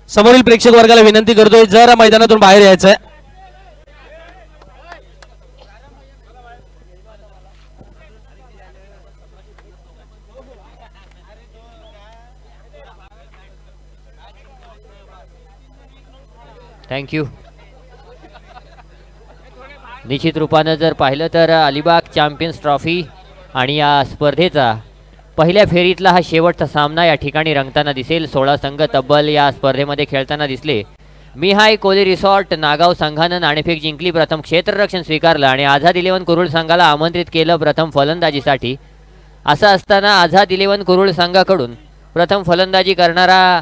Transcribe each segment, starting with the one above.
समोरील प्रेक्षक वर्गाला विनंती करतोय जरा मैदानातून बाहेर यायचं आहे. थँक्यू. निश्चित रूपानं जर पाहिलं तर अलिबाग चॅम्पियन्स ट्रॉफी आणि या स्पर्धेचा पहिल्या फेरीतला हा शेवटचा सामना या ठिकाणी रंगताना दिसेल. 16 संघ तब्बल या स्पर्धेमध्ये खेळताना दिसले. मी हाय कोली रिसॉर्ट नागाव संघानं नाणेफेक जिंकली, प्रथम क्षेत्ररक्षण स्वीकारलं आणि आझाद 11 कुरुळ संघाला आमंत्रित केलं प्रथम फलंदाजीसाठी. असं असताना आझाद 11 कुरुळ संघाकडून प्रथम फलंदाजी करणारा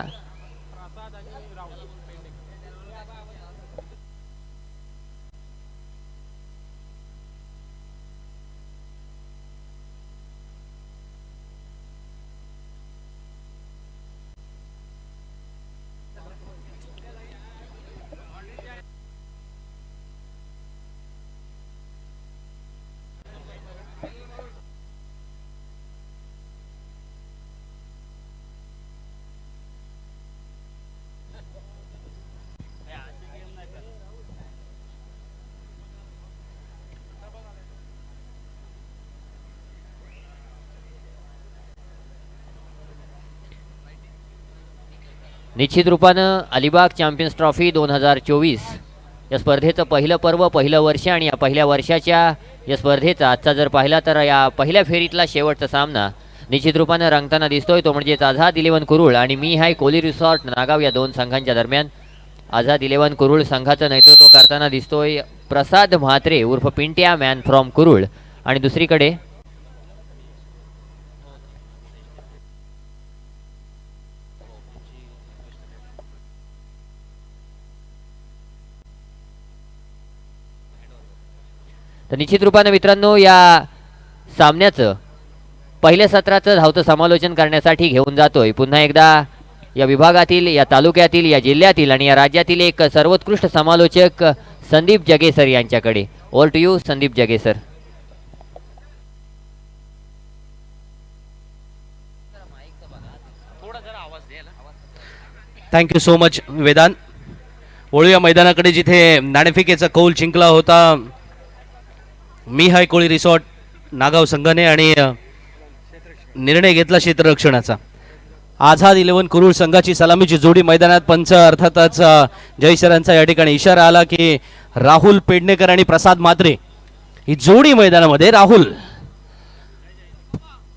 निश्चित रूपानं अलिबाग चॅम्पियन्स ट्रॉफी 2024 या स्पर्धेचं पहिलं पर्व, पहिलं वर्ष आणि या पहिल्या वर्षाच्या या स्पर्धेचा आजचा जर पाहिला तर या पहिल्या फेरीतला शेवटचा सामना निश्चित रूपानं रंगताना दिसतोय. तो म्हणजेच आझाद 11 कुरुळ आणि मी हाय कोली रिसॉर्ट नागाव या दोन संघांच्या दरम्यान. आझाद 11 कुरुळ संघाचं नेतृत्व करताना दिसतोय प्रसाद म्हात्रे उर्फ पिंट्या मॅन फ्रॉम कुरुळ आणि दुसरीकडे तर निश्चित रूपानं मित्रांनो या सामन्याचं पहिल्या सत्राचं धावतं समालोचन करण्यासाठी घेऊन जातोय पुन्हा एकदा या विभागातील, या तालुक्यातील, या जिल्ह्यातील आणि या राज्यातील एक सर्वोत्कृष्ट समालोचक संदीप जगेसर यांच्याकडे. Over to you Sandeep Jagesar. Thank you so much Vedant. वळूया मैदानाकडे जिथे नाणेफेकीचा कौल जिंकला होता मी हाय कोळी रिसॉर्ट नागाव संघाने आणि निर्णय घेतला क्षेत्ररक्षणाचा. आझाद 11 कुरुळ संघाची सलामीची जोडी मैदानात. पंच अर्थातच जयसरांचा या ठिकाणी इशारा आला की राहुल पेडणेकर आणि प्रसाद म्हात्रे ही जोडी मैदानामध्ये. राहुल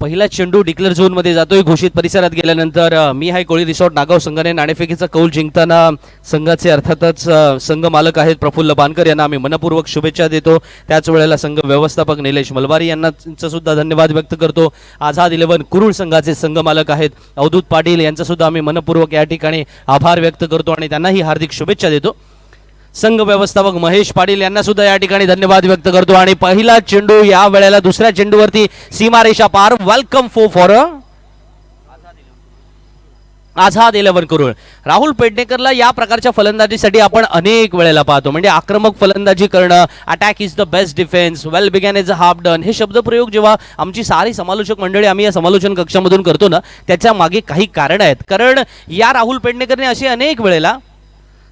पहिला चेंडू डिक्लेअर झोन मध्ये जातोय. घोषित परिसरात गेल्यानंतर मी हाय कोळी रिसॉर्ट नागाव संघाने नाणेफेकीचा कौल जिंकताना संघाचे अर्थातच संघ मालक आहेत प्रफुल्ल बानकर यांना आम्ही मनपूर्वक शुभेच्छा देतो. त्याच वेळेला संघ व्यवस्थापक निलेश मलबारी यांना सुद्धा धन्यवाद व्यक्त करतो. आझाद 11 कुरुळ संघाचे संघ मालक आहेत अवधूत पाटील यांचा सुद्धा आम्ही मनपूर्वक या ठिकाणी आभार व्यक्त करतो आणि त्यांनाही हार्दिक शुभेच्छा देतो. संघ व्यवस्थापक महेश पाटील यांना सुद्धा या ठिकाणी धन्यवाद व्यक्त करतो. आणि पहिला चेंडू या वेळेला दुसऱ्या चेंडूवरती सीमारेषा पार. Welcome for Azad 11 Kurul. राहुल पेडणेकरला या प्रकारच्या फलंदाजीसाठी आपण अनेक वेळेला पाहतो. म्हणजे आक्रमक फलंदाजी करणं, attack is the best defence, well begin is a half done, हे शब्दप्रयोग जेव्हा आमची सारी समालोचक मंडळी आम्ही या समालोचन कक्षामधून करतो ना त्याच्या मागे काही कारण आहेत. कारण या राहुल पेडणेकरने असे अनेक वेळेला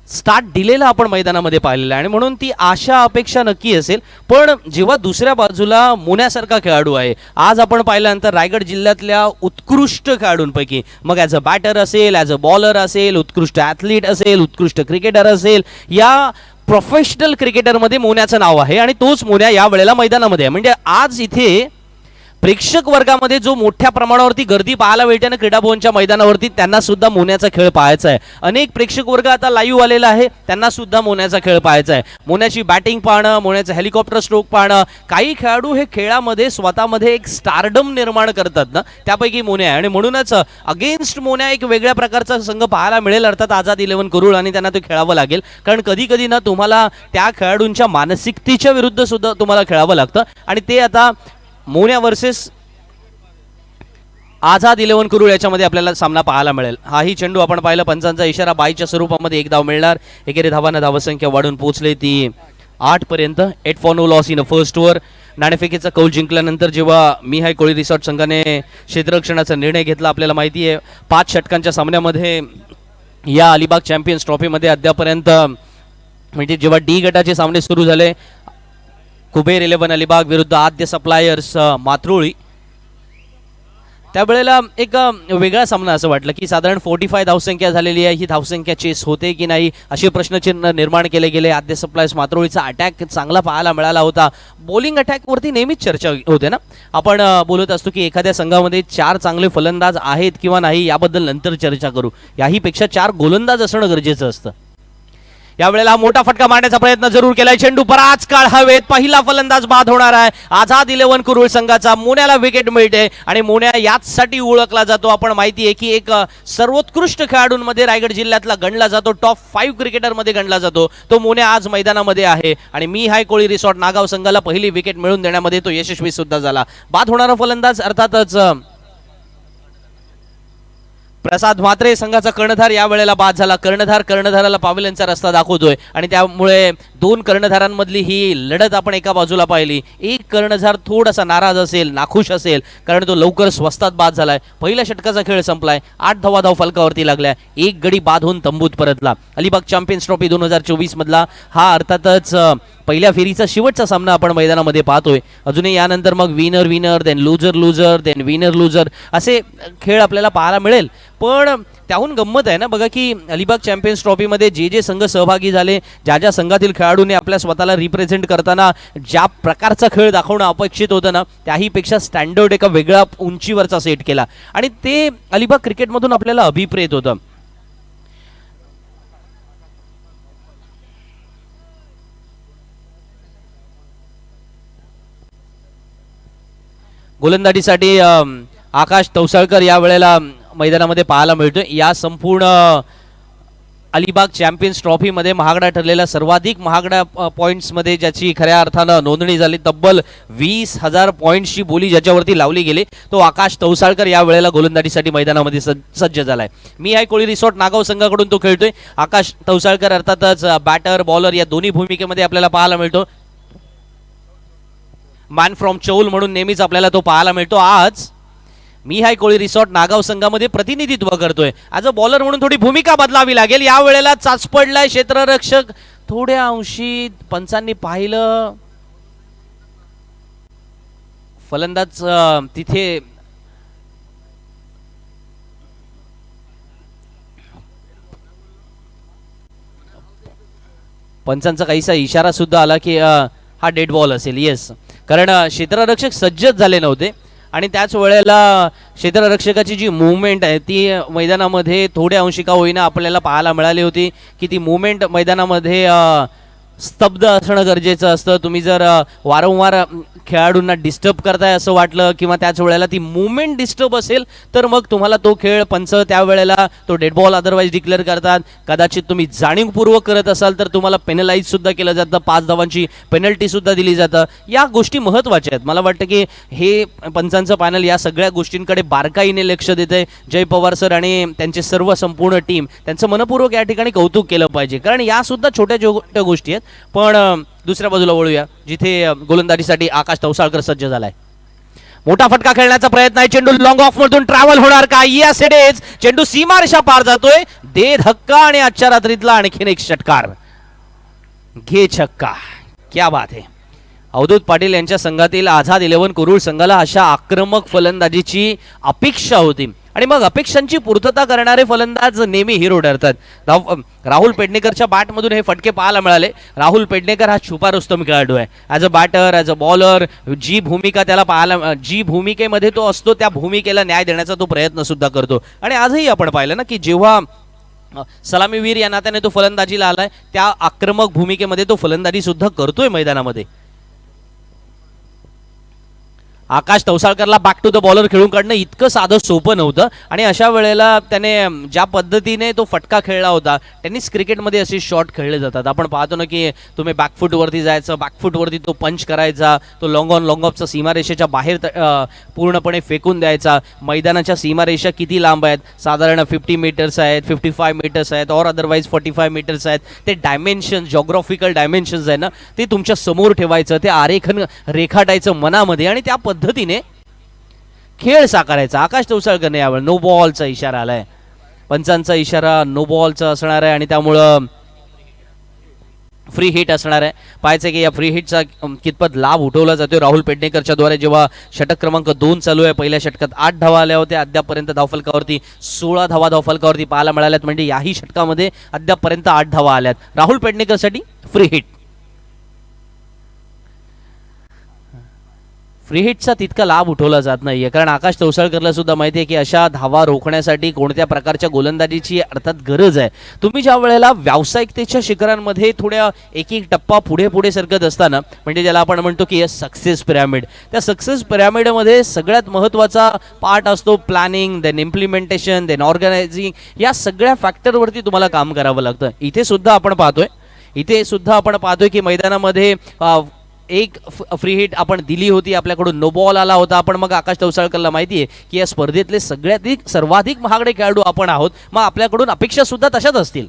स्टार्ट दिलेला आपण मैदानामध्ये पाहिलेला आहे आणि म्हणून ती आशा अपेक्षा नक्की असेल. पण जेव्हा दुसऱ्या बाजूला मुन्यासारखा खेळाडू आहे, आज आपण पाहिल्यानंतर रायगड जिल्ह्यातल्या उत्कृष्ट खेळाडूंपैकी मग ॲज अ बॅटर असेल, ॲज अ बॉलर असेल, उत्कृष्ट ॲथलीट असेल, उत्कृष्ट क्रिकेटर असेल, या प्रोफेशनल क्रिकेटरमध्ये मोन्याचं नाव आहे आणि तोच मोन्या या वेळेला मैदानामध्ये आहे. म्हणजे आज इथे प्रेक्षक वर्गामध्ये जो मोठ्या प्रमाणावरती गर्दी पाहायला मिळते ना क्रीडा भवनच्या मैदानावरती, त्यांना सुद्धा मोन्याचा खेळ पाहायचा आहे. अनेक प्रेक्षक वर्ग आता लाईव्ह आलेला आहे, त्यांना सुद्धा मोन्याचा खेळ पाहायचा आहे. मोन्याची बॅटिंग पाहणं, मोन्याचं हेलिकॉप्टर स्ट्रोक पाहणं. काही खेळाडू हे खेळामध्ये स्वतःमध्ये एक स्टारडम निर्माण करतात ना, त्यापैकी मोन्या आहे आणि म्हणूनच अगेन्स्ट मोन्या एक वेगळ्या प्रकारचा संघ पाहायला मिळेल अर्थात आझाद 11 कुरुळ आणि त्यांना ते खेळावं लागेल. कारण कधी कधी ना तुम्हाला त्या खेळाडूंच्या मानसिकतेच्या विरुद्ध सुद्धा तुम्हाला खेळावं लागतं आणि ते आता मोन्या वर्सेस आझाद 11 कुरुळ याच्यामध्ये आपल्याला सामना पाहायला मिळेल. हाही चेंडू आपण पाहिला, पंचांचा इशारा, बायच्या स्वरूपामध्ये एक धाव मिळणार. एकेरी धावांना धावसंख्या वाढून पोहोचले ती 8 पर्यंत. 8 for no loss in a first over. नाणेफेकीचा कौल जिंकल्यानंतर जेव्हा मी हाय कोळी रिसॉर्ट संघाने क्षेत्ररक्षणाचा निर्णय घेतला, आपल्याला माहिती आहे 5 षटकांच्या सामन्यामध्ये या अलिबाग चॅम्पियन्स ट्रॉफीमध्ये अद्यापर्यंत म्हणजे जेव्हा डी गटाचे सामने सुरू झाले, कुबेर 11 अलिबाग विरुद्ध आद्य सप्लायर्स मात्रोळी, त्यावेळेला एक वेगळा सामना असं वाटलं की साधारण 45 धावसंख्या झालेली आहे, ही धावसंख्या चेस होते की नाही असे प्रश्नचिन्ह निर्माण केले गेले. आद्य सप्लायर्स मात्रोळीचा अटॅक चांगला पाहायला मिळाला होता. बॉलिंग अटॅकवरती नेहमीच चर्चा होते ना, आपण बोलत असतो की एखाद्या संघामध्ये 4 चांगले फलंदाज आहेत किंवा नाही याबद्दल नंतर चर्चा करू, याही पेक्षा 4 गोलंदाज असणं गरजेचं असतं. यावेळेला मोठा फटका मारण्याचा प्रयत्न जरूर केलाय, चेंडू बराच काळ हवेत, पहिला फलंदाज बाद होणार आहे. आझाद 11 कुरुळ संघाचा मोन्याला विकेट मिळते आणि मोन्या याचसाठी ओळखला जातो. आपण माहिती आहे की एक सर्वोत्कृष्ट खेळाडूंमध्ये रायगड जिल्ह्यातला गणला जातो, टॉप 5 क्रिकेटरमध्ये गणला जातो. तो मोन्या आज मैदानामध्ये आहे आणि मी हाय कोळी रिसॉर्ट नागाव संघाला पहिली विकेट मिळवून देण्यामध्ये तो यशस्वी सुद्धा झाला. बाद होणारा फलंदाज अर्थातच प्रसाद म्हात्रे संघाचा कर्णधार यावेळेला बाद झाला. कर्णधाराला पावेलनचा रस्ता दाखवतोय आणि त्यामुळे 2 कर्णधारांमधली ही लढत आपण एका बाजूला पाहिली. एक कर्णधार थोडासा नाराज असेल, नाखुश असेल, कारण तो लवकर स्वस्तात बाद झालाय. पहिल्या षटकाचा खेळ संपलाय, 8 धावा फलकावरती लागल्या, एक गडी बाद होऊन तंबूत परतला. अलिबाग चॅम्पियन्स ट्रॉफी 2024 मधला हा अर्थातच पहिल्या फेरीचा शेवटचा सामना आपण मैदानामध्ये पाहतोय. अजूनही यानंतर मग winner then loser then winner असे खेळ आपल्याला पाहायला मिळेल. पण त्याहून गंमत आहे ना बघा की अलिबाग चॅम्पियन्स ट्रॉफीमध्ये जे संघ सहभागी झाले, ज्या संघातील खेळाडूंनी आपल्या स्वतःला रिप्रेझेंट करताना ज्या प्रकारचा खेळ दाखवणं अपेक्षित होतं ना, त्याहीपेक्षा स्टँडर्ड एका वेगळ्या उंचीवरचा सेट केला आणि ते अलिबाग क्रिकेटमधून आपल्याला अभिप्रेत होतं. गोलंदाजीसाठी आकाश तवसाळकर या वेळेला मैदानामध्ये पाहायला मिळतोय. या संपूर्ण अलिबाग चॅम्पियन्स ट्रॉफीमध्ये महागडा ठरलेल्या सर्वाधिक महागड्या पॉईंट्समध्ये ज्याची खऱ्या अर्थानं नोंदणी झाली, तब्बल 20,000 पॉईंट्सची बोली ज्याच्यावरती लावली गेली, तो आकाश तवसाळकर या वेळेला गोलंदाजीसाठी मैदानामध्ये सज्ज झालाय. मी हाय कोळी रिसॉर्ट नागाव संघाकडून तो खेळतोय. आकाश तवसाळकर अर्थातच बॅटर बॉलर या दोन्ही भूमिकेमध्ये आपल्याला पाहायला मिळतो. मॅन फ्रॉम चौल म्हणून नेहमीच आपल्याला तो पाहायला मिळतो. आज मी हाय कोळी रिसॉर्ट नागाव संघामध्ये प्रतिनिधित्व करतोय. ॲज अ बॉलर म्हणून थोडी भूमिका बदलावी लागेल. या वेळेला चाच पडलाय क्षेत्ररक्षक, थोड्या अंशी पंचांनी पाहिलं, फलंदाज तिथे पंचांचा काहीसा इशारा सुद्धा आला की हा डेड बॉल असेल. येस, कारण क्षेत्ररक्षक सज्जच झाले नव्हते आणि त्याच वेळेला क्षेत्ररक्षकाची जी मूवमेंट आहे ती मैदानामध्ये थोड्या अंशी का होईना आपल्याला पाहायला मिळाली होती की ती मूवमेंट मैदानामध्ये स्तब्ध असणं गरजेचं असतं. तुम्ही जर वारंवार खेळाडूंना डिस्टर्ब करताय असं वाटलं किंवा त्याच वेळेला ती मूवमेंट डिस्टर्ब असेल तर मग तुम्हाला तो खेळ पंच त्यावेळेला तो डेड बॉल अदरवाईज डिक्लेअर करतात. कदाचित तुम्ही जाणीवपूर्वक करत असाल तर तुम्हाला पेनलाइज सुद्धा केलं जातं, 5 धावांची पेनल्टी सुद्धा दिली जातं. या गोष्टी महत्त्वाच्या आहेत. मला वाटतं की हे पंचांचं पॅनल या सगळ्या गोष्टींकडे बारकाईने लक्ष देते. जय पवार सर आणि त्यांचे सर्व संपूर्ण टीम त्यांचं मनपूर्वक या ठिकाणी कौतुक केलं पाहिजे, कारण या सुद्धा छोट्या गोष्टी आहेत. पण दुसऱ्या बाजूला वळूया जिथे गोलंदाजीसाठी आकाश तवसाळकर सज्ज झालाय. मोठा फटका खेळण्याचा प्रयत्न आहे, चेंडू लॉंग ऑफ मधून ट्रॅव्हल होणार का? Yes it is. चेंडू सीमारेषा पार जातोय, दे धक्का आणि आजच्या रात्रीतला आणखीन एक षटकार, घे छक्का. क्या बात आहे. अवधूत पाटील यांच्या संघातील आझाद 11 कुरुळ संघाला अशा आक्रमक फलंदाजीची अपेक्षा होती आणि मग अपेक्षांची पूर्तता करणारे फलंदाज नेहमी हिरो ठरतात. राहुल पेडणेकरच्या बॅटमधून हे फटके पाहायला मिळाले. राहुल पेडणेकर हा छुपा रुस्तम खेळाडू आहे. As a batter, as a bowler, जी भूमिका त्याला पाहायला, जी भूमिकेमध्ये तो असतो त्या भूमिकेला न्याय देण्याचा तो प्रयत्न सुद्धा करतो. आणि आजही आपण पाहिलं ना की जेव्हा सलामीवीर या नात्याने तो फलंदाजीला आलाय त्या आक्रमक भूमिकेमध्ये तो फलंदाजी सुद्धा करतोय मैदानामध्ये. आकाश तवसाळकरला बॅक टू द बॉलर खेळून काढणं इतकं साधं सोपं नव्हतं आणि अशा वेळेला त्याने ज्या पद्धतीने तो फटका खेळला होता, टेनिस क्रिकेटमध्ये असे शॉट खेळले जातात. आपण पाहतो ना की तुम्ही बॅकफूटवरती जायचं, बॅकफूटवरती तो पंच करायचा, तो लॉंग ऑन लॉंग ऑफचा सीमारेषेच्या बाहेर पूर्णपणे फेकून द्यायचा. मैदानाच्या सीमारेषा किती लांब आहेत? साधारण 50 मीटर्स आहेत, 55 मीटर्स आहेत और अदरवाईज 45 मीटर्स आहेत. ते डायमेन्शन, जॉग्राफिकल डायमेन्शन्स आहे ना, ते तुमच्या समोर ठेवायचं, ते आरेखन रेखाटायचं मनामध्ये आणि त्या पद्धतीने खेळ साकारायचा. आकाश तवसाळकरने यावेळी नो बॉलचा इशारा आलाय. पंचांचा इशारा नो बॉलचा असणार आहे आणि त्यामुळं फ्री हिट असणार आहे. पाहायचं की या फ्री हिटचा कितपत लाभ उठवला जातो राहुल पेडणेकरच्या द्वारे. जेव्हा षटक क्रमांक 2 चालू आहे, पहिल्या षटकात 8 धावा आल्या होत्या, अद्यापपर्यंत धावफलकावरती 16 धावा धावफलकावरती पाहायला मिळाल्यात. म्हणजे याही षटकामध्ये अद्यापपर्यंत 8 धावा आल्यात राहुल पेडणेकरसाठी. फ्री हिट फ्री हिटचा तितका लाभ उठवला जात नाहीये, कारण आकाश तवसाळकरला सुद्धा माहिती आहे की अशा धावा रोखण्यासाठी कोणत्या प्रकारच्या गोलंदाजीची अर्थात गरज आहे. तुम्ही ज्या वेळेला व्यावसायिकतेच्या शिखरांमध्ये थोड्या एक एक टप्पा पुढे पुढे सरकत असताना, म्हणजे ज्याला आपण म्हणतो की सक्सेस पिरॅमिड, त्या सक्सेस पिरॅमिडमध्ये सगळ्यात महत्त्वाचा पार्ट असतो planning, then implementation, then organising. या सगळ्या फॅक्टरवरती तुम्हाला काम करावं लागतं. इथे सुद्धा आपण पाहतोय की मैदानामध्ये एक फ्री हिट आपण दिली होती, आपल्याकडून नो बॉल आला होता. आपण मग आकाश तवसाळकरला माहिती आहे की या स्पर्धेतले सर्वाधिक महागडे खेळाडू आपण आहोत, मग आपल्याकडून अपेक्षा सुद्धा तशाच असतील.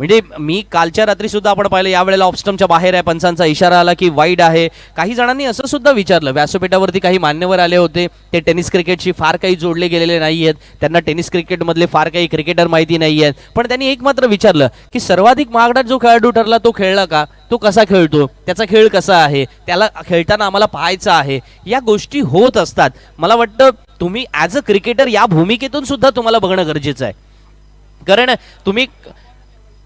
म्हणजे मी कालच्या रात्री सुद्धा आपण पाहिलं यावेळेला ऑफस्टमच्या बाहेर आहे, पंचांचा इशारा आला की वाईड आहे. काही जणांनी असं सुद्धा विचारलं, व्यासपीठावरती काही मान्यवर आले होते, ते टेनिस क्रिकेटशी फार काही जोडले गेलेले नाही आहेत, त्यांना टेनिस क्रिकेटमधले फार काही क्रिकेटर माहिती नाही आहेत. पण त्यांनी एक मात्र विचारलं की सर्वाधिक महागडा जो खेळाडू ठरला तो खेळला का, तो कसा खेळतो, त्याचा खेळ कसा आहे, त्याला खेळताना आम्हाला पाहायचं आहे. या गोष्टी होत असतात. मला वाटतं तुम्ही ॲज अ क्रिकेटर या भूमिकेतून सुद्धा तुम्हाला बघणं गरजेचं आहे, कारण तुम्ही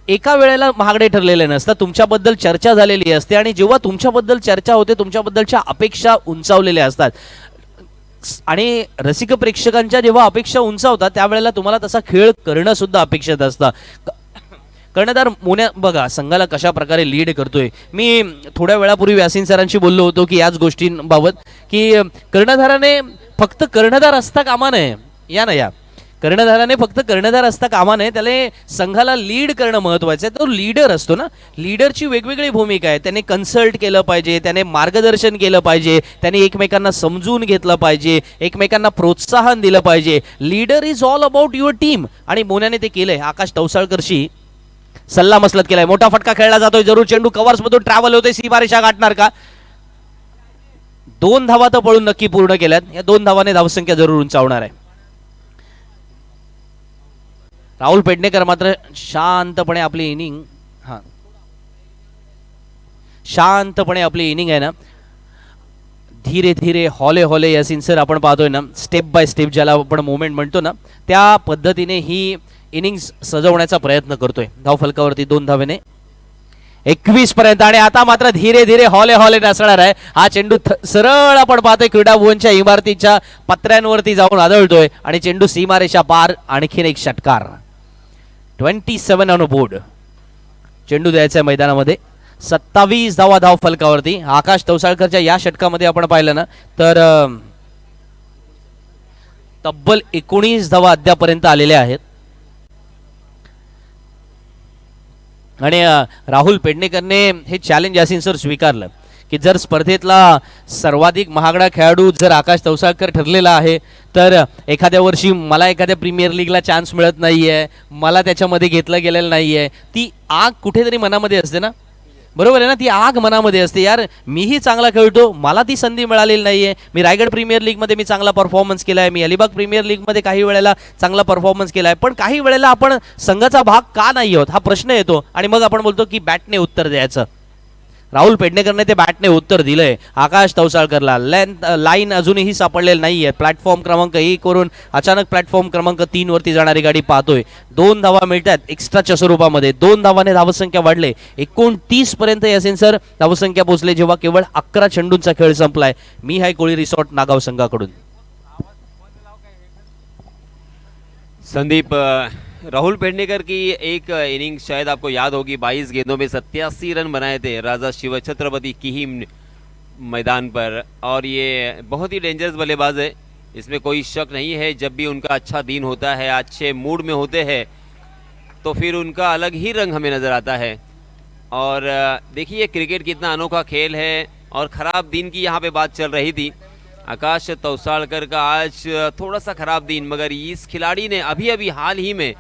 एका वेळेला महागडे ठरलेले नसतात. तुमच्याबद्दल चर्चा झालेली असते आणि जेव्हा तुमच्याबद्दल चर्चा होते, तुमच्याबद्दलच्या अपेक्षा उंचावलेल्या असतात आणि रसिक प्रेक्षकांच्या जेव्हा अपेक्षा उंचावतात त्यावेळेला तुम्हाला तसा खेळ करणं सुद्धा अपेक्षित असतं. कर्णधार मोन्या बघा संघाला कशा प्रकारे लीड करतोय. मी थोड्या वेळापूर्वी व्यासीन सरांशी बोललो होतो की याच गोष्टींबाबत की कर्णधाराने फक्त कर्णधार असता कामा नये. कर्णधाराने फक्त कर्णधार असता कामा नये, त्याला संघाला लीड करणं महत्त्वाचं आहे. तो लीडर असतो ना, लीडरची वेगवेगळी भूमिका आहे. त्याने कन्सल्ट केलं पाहिजे, त्याने मार्गदर्शन केलं पाहिजे, त्याने एकमेकांना समजून घेतलं पाहिजे, एकमेकांना प्रोत्साहन दिलं पाहिजे. Leader is all about your team आणि मोन्याने ते केलंय. आकाश तवसाळकरशी सल्ला मसलत केलाय. मोठा फटका खेळला जातोय, जरूर चेंडू कव्हर्स मधून ट्रॅव्हल होतोय, सीमारेषा गाठणार का. 2 धावा तर पळून नक्की पूर्ण केल्यात. या 2 धावाने धावसंख्या जरूर उंचावणार आहे. राहुल पेडणेकर मात्र शांतपणे आपली इनिंग आहे ना, धीरे धीरे हॉले हॉले यासीन सर आपण पाहतोय ना, स्टेप बाय स्टेप ज्याला आपण मोमेंट म्हणतो ना, त्या पद्धतीने ही इनिंग्स सजवण्याचा प्रयत्न करतोय. धावफलकावरती 2 धावेने 21 पर्यंत आणि आता मात्र धीरे धीरे हॉले हॉले नसणार आहे. हा चेंडू सरळ आपण पाहतोय क्रीडा भुवनच्या इमारतीच्या पत्र्यांवरती जाऊन आदळतोय आणि चेंडू सीमारेषा पार. आणखीन एक षटकार. 27 ऑन बोर्ड. चेंडू द्यायचा आहे मैदानामध्ये. 27 धावा धाव फलकावरती. आकाश तवसाळकरच्या या षटकामध्ये आपण पाहिलं ना तर तब्बल 19 धावा अद्यापर्यंत आलेल्या आहेत आणि राहुल पेडणेकरने हे चॅलेंज यासीन सर स्वीकारलं की जर स्पर्धेतला सर्वाधिक महागडा खेळाडू जर आकाश तवसाळकर ठरलेला आहे तर एखाद्या वर्षी मला एखाद्या प्रीमियर लीगला चान्स मिळत नाहीये, मला त्याच्यामध्ये घेतलं गेलेलं नाहीये, ती आग कुठेतरी मनामध्ये असते ना, बरोबर आहे ना, ती आग मनामध्ये असते. यार मीही चांगला खेळतो, मला ती संधी मिळालेली नाहीये. मी रायगड प्रीमियर लीगमध्ये मी चांगला परफॉर्मन्स केलाय, मी अलिबाग प्रीमियर लीगमध्ये काही वेळेला चांगला परफॉर्मन्स केलाय, पण काही वेळेला आपण संघाचा भाग का नाही आहोत हा प्रश्न येतो आणि मग आपण बोलतो की बॅटने उत्तर द्यायचं. राहुल पेडणेकरने ते बॅटने उत्तर दिलंय आकाश तवसाळकरला. लाईन अजूनही सापडलेली नाहीये. प्लॅटफॉर्म क्रमांक 1 वरून अचानक प्लॅटफॉर्म क्रमांक 3 वरती जाणारी गाडी पाहतोय. 2 धावा मिळतात एक्स्ट्राच्या स्वरूपामध्ये. 2 धावाने धावसंख्या वाढले. 29 पर्यंत यासीन सर धावसंख्या पोहोचले जेव्हा केवळ 11 चेंडूंचा खेळ संपलाय. मी हाय कोळी रिसॉर्ट नागाव संघाकडून. संदीप, राहुल पेडणेकर की एक इनिंग शायद आपको याद होगी, 22 गेंदों में 87 रन बनाए थे राजा शिव छत्रपति की मैदान पर, और ये बहुत ही डेंजरस बल्लेबाज है, इसमें कोई शक नहीं है. जब भी उनका अच्छा दिन होता है, अच्छे मूड में होते हैं, तो फिर उनका अलग ही रंग हमें नज़र आता है. और देखिए क्रिकेट कितना अनोखा खेल है. और ख़राब दिन की यहाँ पे बात चल रही थी. आकाश तवसाळकर का आज थोड़ा सा खराब दिन, मगर इस खिलाड़ी ने अभी अभी हाल ही में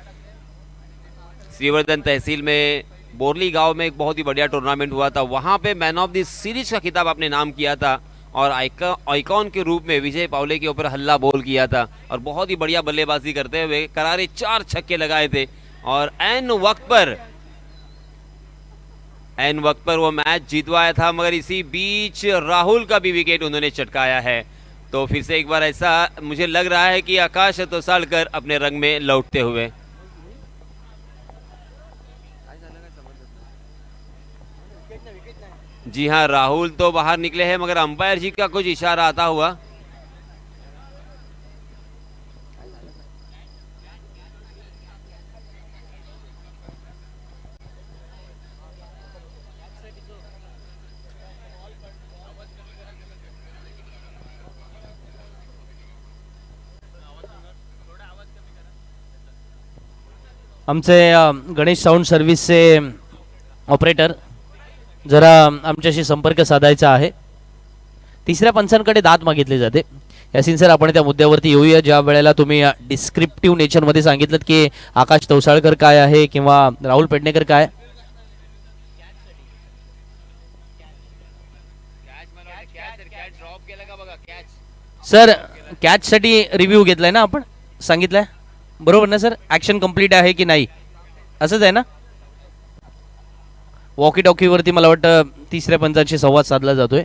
श्रीवर्धन तहसील में बोरली गांव में एक बहुत ही बढ़िया टूर्नामेंट हुआ था, वहां पे मैन ऑफ द सीरीज का खिताब आपने नाम किया था और आइकॉन के रूप में विजय पावले के ऊपर हल्ला बोल किया था और बहुत ही बढ़िया बल्लेबाजी करते हुए करारे 4 छक्के लगाए थे और एन वक्त पर वो मैच जीतवाया था। मगर इसी बीच राहुल का भी विकेट उन्होंने चटकाया है। तो फिर से एक बार ऐसा मुझे लग रहा है कि आकाश तोसाळकर अपने रंग में लौटते हुए। जी हाँ, राहुल तो बाहर निकले हैं मगर अंपायर जी का कुछ इशारा आता हुआ। आमचे गणेश साऊंड सर्व्हिसचे ऑपरेटर जरा आमच्याशी संपर्क साधायचा आहे। तिसऱ्या पंचांकडे दाद मागितली जाते। यासिन सर, आपण त्या मुद्द्यावरती येऊया ज्या वेळेला तुम्ही डिस्क्रिप्टिव्ह नेचरमध्ये सांगितलं की आकाश तोसाळकर काय आहे किंवा राहुल पेडणेकर काय। सर, कॅच साठी रिव्ह्यू घेतलाय ना आपण, सांगितलंय बरोबर ना सर? ऍक्शन कंप्लीट आहे की नाही असंच आहे ना? वॉकी टॉकीवरती मला वाटतं तिसऱ्या पंचांशी संवाद साधला जातोय।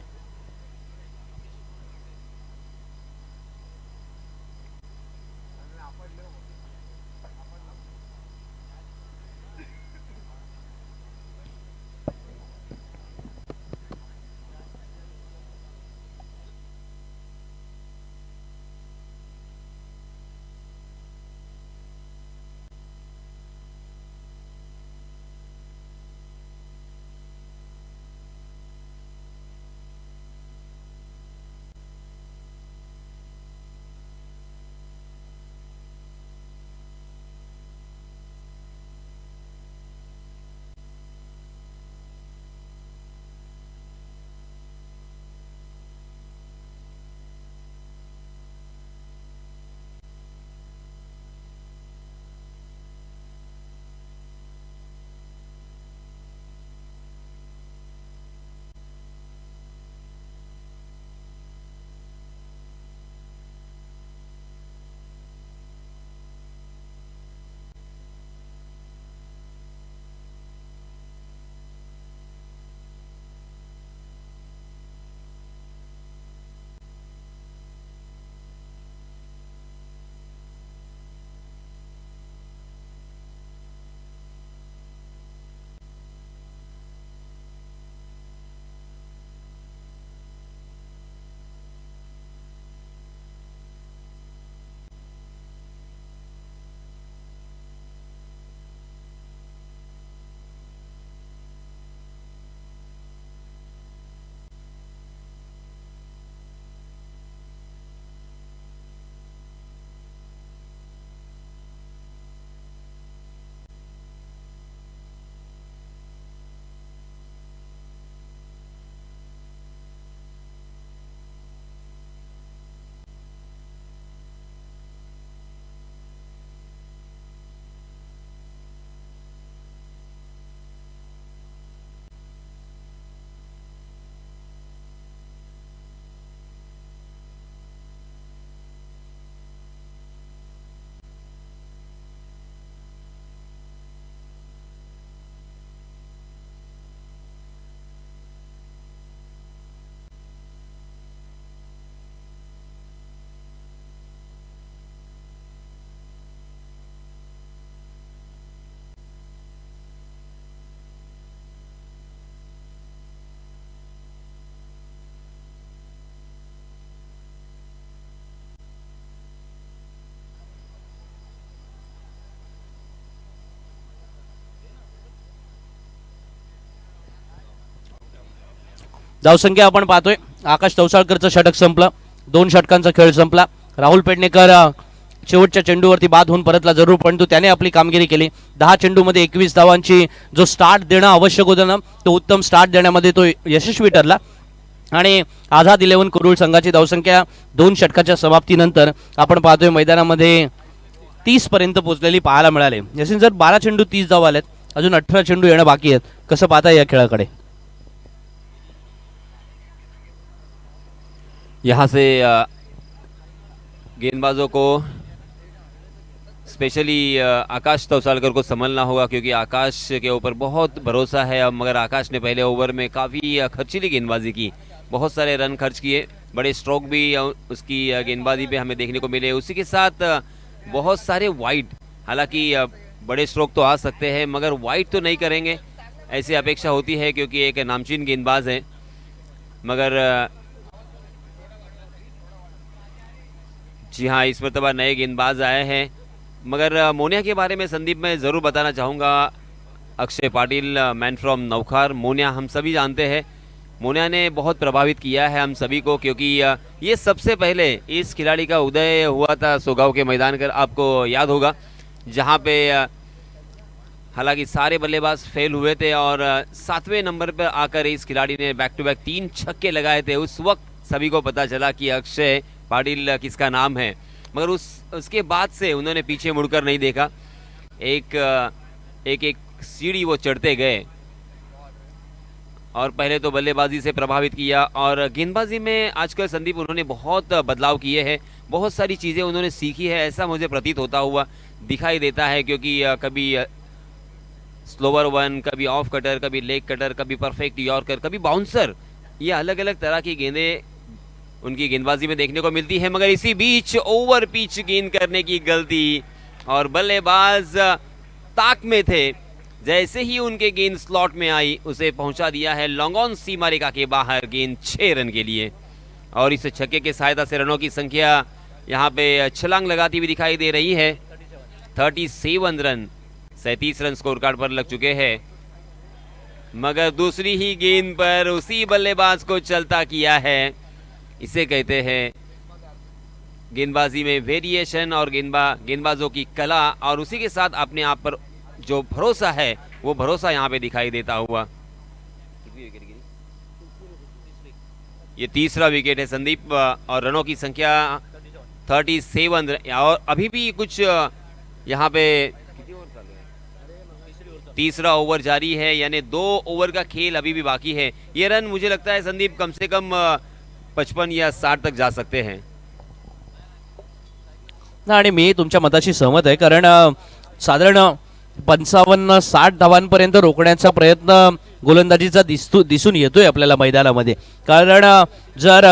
धावसंख्या आपण पाहतोय, आकाश तोसाळकरचं षटक संपलं, 2 षटकांचा खेळ संपला। राहुल पेडणेकर शेवटच्या चेंडूवरती बाद होऊन परतला जरूर, परंतु त्याने आपली कामगिरी केली। 10 चेंडूमध्ये 21 धावांची जो स्टार्ट देणं आवश्यक होतं ना, तो उत्तम स्टार्ट देण्यामध्ये तो यशस्वी ठरला। आणि आझाद 11 कुरुळ संघाची धावसंख्या 2 षटकाच्या समाप्तीनंतर आपण पाहतोय मैदानामध्ये 30 पर्यंत पोहोचलेली पाहायला मिळाले। यासिन जर 12 चेंडू 30 धावा आल्यात, अजून 18 चेंडू येणं बाकी आहेत, कसं पाहता या खेळाकडे? यहाँ से गेंदबाजों को स्पेशली आकाश तौसालकर को संभलना होगा, क्योंकि आकाश के ऊपर बहुत भरोसा है। अब मगर आकाश ने पहले ओवर में काफ़ी खर्चीली गेंदबाजी की, बहुत सारे रन खर्च किए, बड़े स्ट्रोक भी उसकी गेंदबाजी पे हमें देखने को मिले। उसी के साथ बहुत सारे वाइड, हालांकि बड़े स्ट्रोक तो आ सकते हैं मगर वाइड तो नहीं करेंगे ऐसी अपेक्षा होती है, क्योंकि एक नामचीन गेंदबाज है। मगर जी हाँ, इस मरतबा नए गेंदबाज आए हैं। मगर मोनिया के बारे में संदीप मैं ज़रूर बताना चाहूँगा। अक्षय पाटिल, मैन फ्रॉम नौखार। मोनिया हम सभी जानते हैं, मोनिया ने बहुत प्रभावित किया है हम सभी को, क्योंकि ये सबसे पहले इस खिलाड़ी का उदय हुआ था सोगांव के मैदान कर, आपको याद होगा, जहाँ पे हालांकि सारे बल्लेबाज फेल हुए थे और 7वें नंबर पर आकर इस खिलाड़ी ने बैक टू बैक 3 छक्के लगाए थे। उस वक्त सभी को पता चला कि अक्षय पाटिल किसका नाम है, मगर उसके बाद से उन्होंने पीछे मुड़कर नहीं देखा। एक सीढ़ी वो चढ़ते गए और पहले तो बल्लेबाजी से प्रभावित किया और गेंदबाजी में आजकल संदीप उन्होंने बहुत बदलाव किए हैं, बहुत सारी चीज़ें उन्होंने सीखी है, ऐसा मुझे प्रतीत होता हुआ दिखाई देता है। क्योंकि कभी स्लोवर वन, कभी ऑफ कटर, कभी लेग कटर, कभी परफेक्ट यॉर्कर, कभी बाउंसर, ये अलग अलग तरह की गेंदें उनकी गेंदबाजी में देखने को मिलती है। मगर इसी बीच ओवर पिच गेंद करने की गलती और बल्लेबाज ताक में थे, जैसे ही उनके गेंद स्लॉट में आई उसे पहुंचा दिया है लॉन्ग ऑन सीमा रेखा के बाहर, गेंद 6 रन के लिए। और इस छक्के के सहायता से रनों की संख्या यहाँ पे छलांग लगाती हुई दिखाई दे रही है। 37 रन, 37 रन स्कोर कार्ड पर लग चुके हैं। मगर दूसरी ही गेंद पर उसी बल्लेबाज को चलता किया है, इसे कहते हैं गेंदबाजी में वेरिएशन और गेंदबाजों की कला, और उसी के साथ अपने आप पर जो भरोसा है वो भरोसा यहाँ पे दिखाई देता हुआ। ये तीसरा विकेट है संदीप और रनों की संख्या 37 और अभी भी कुछ यहाँ पे तीसरा ओवर जारी है, यानी 2 ओवर का खेल अभी भी बाकी है। ये रन मुझे लगता है संदीप कम से कम 55 या 60 तक जा सकते हैं। आणि मी तुमच्या मताशी सहमत आहे, कारण साधारण 55-60 धावांपर्यंत रोखण्याचा प्रयत्न गोलंदाजीचा दिसून येतोय आपल्याला मैदानामध्ये। कारण जर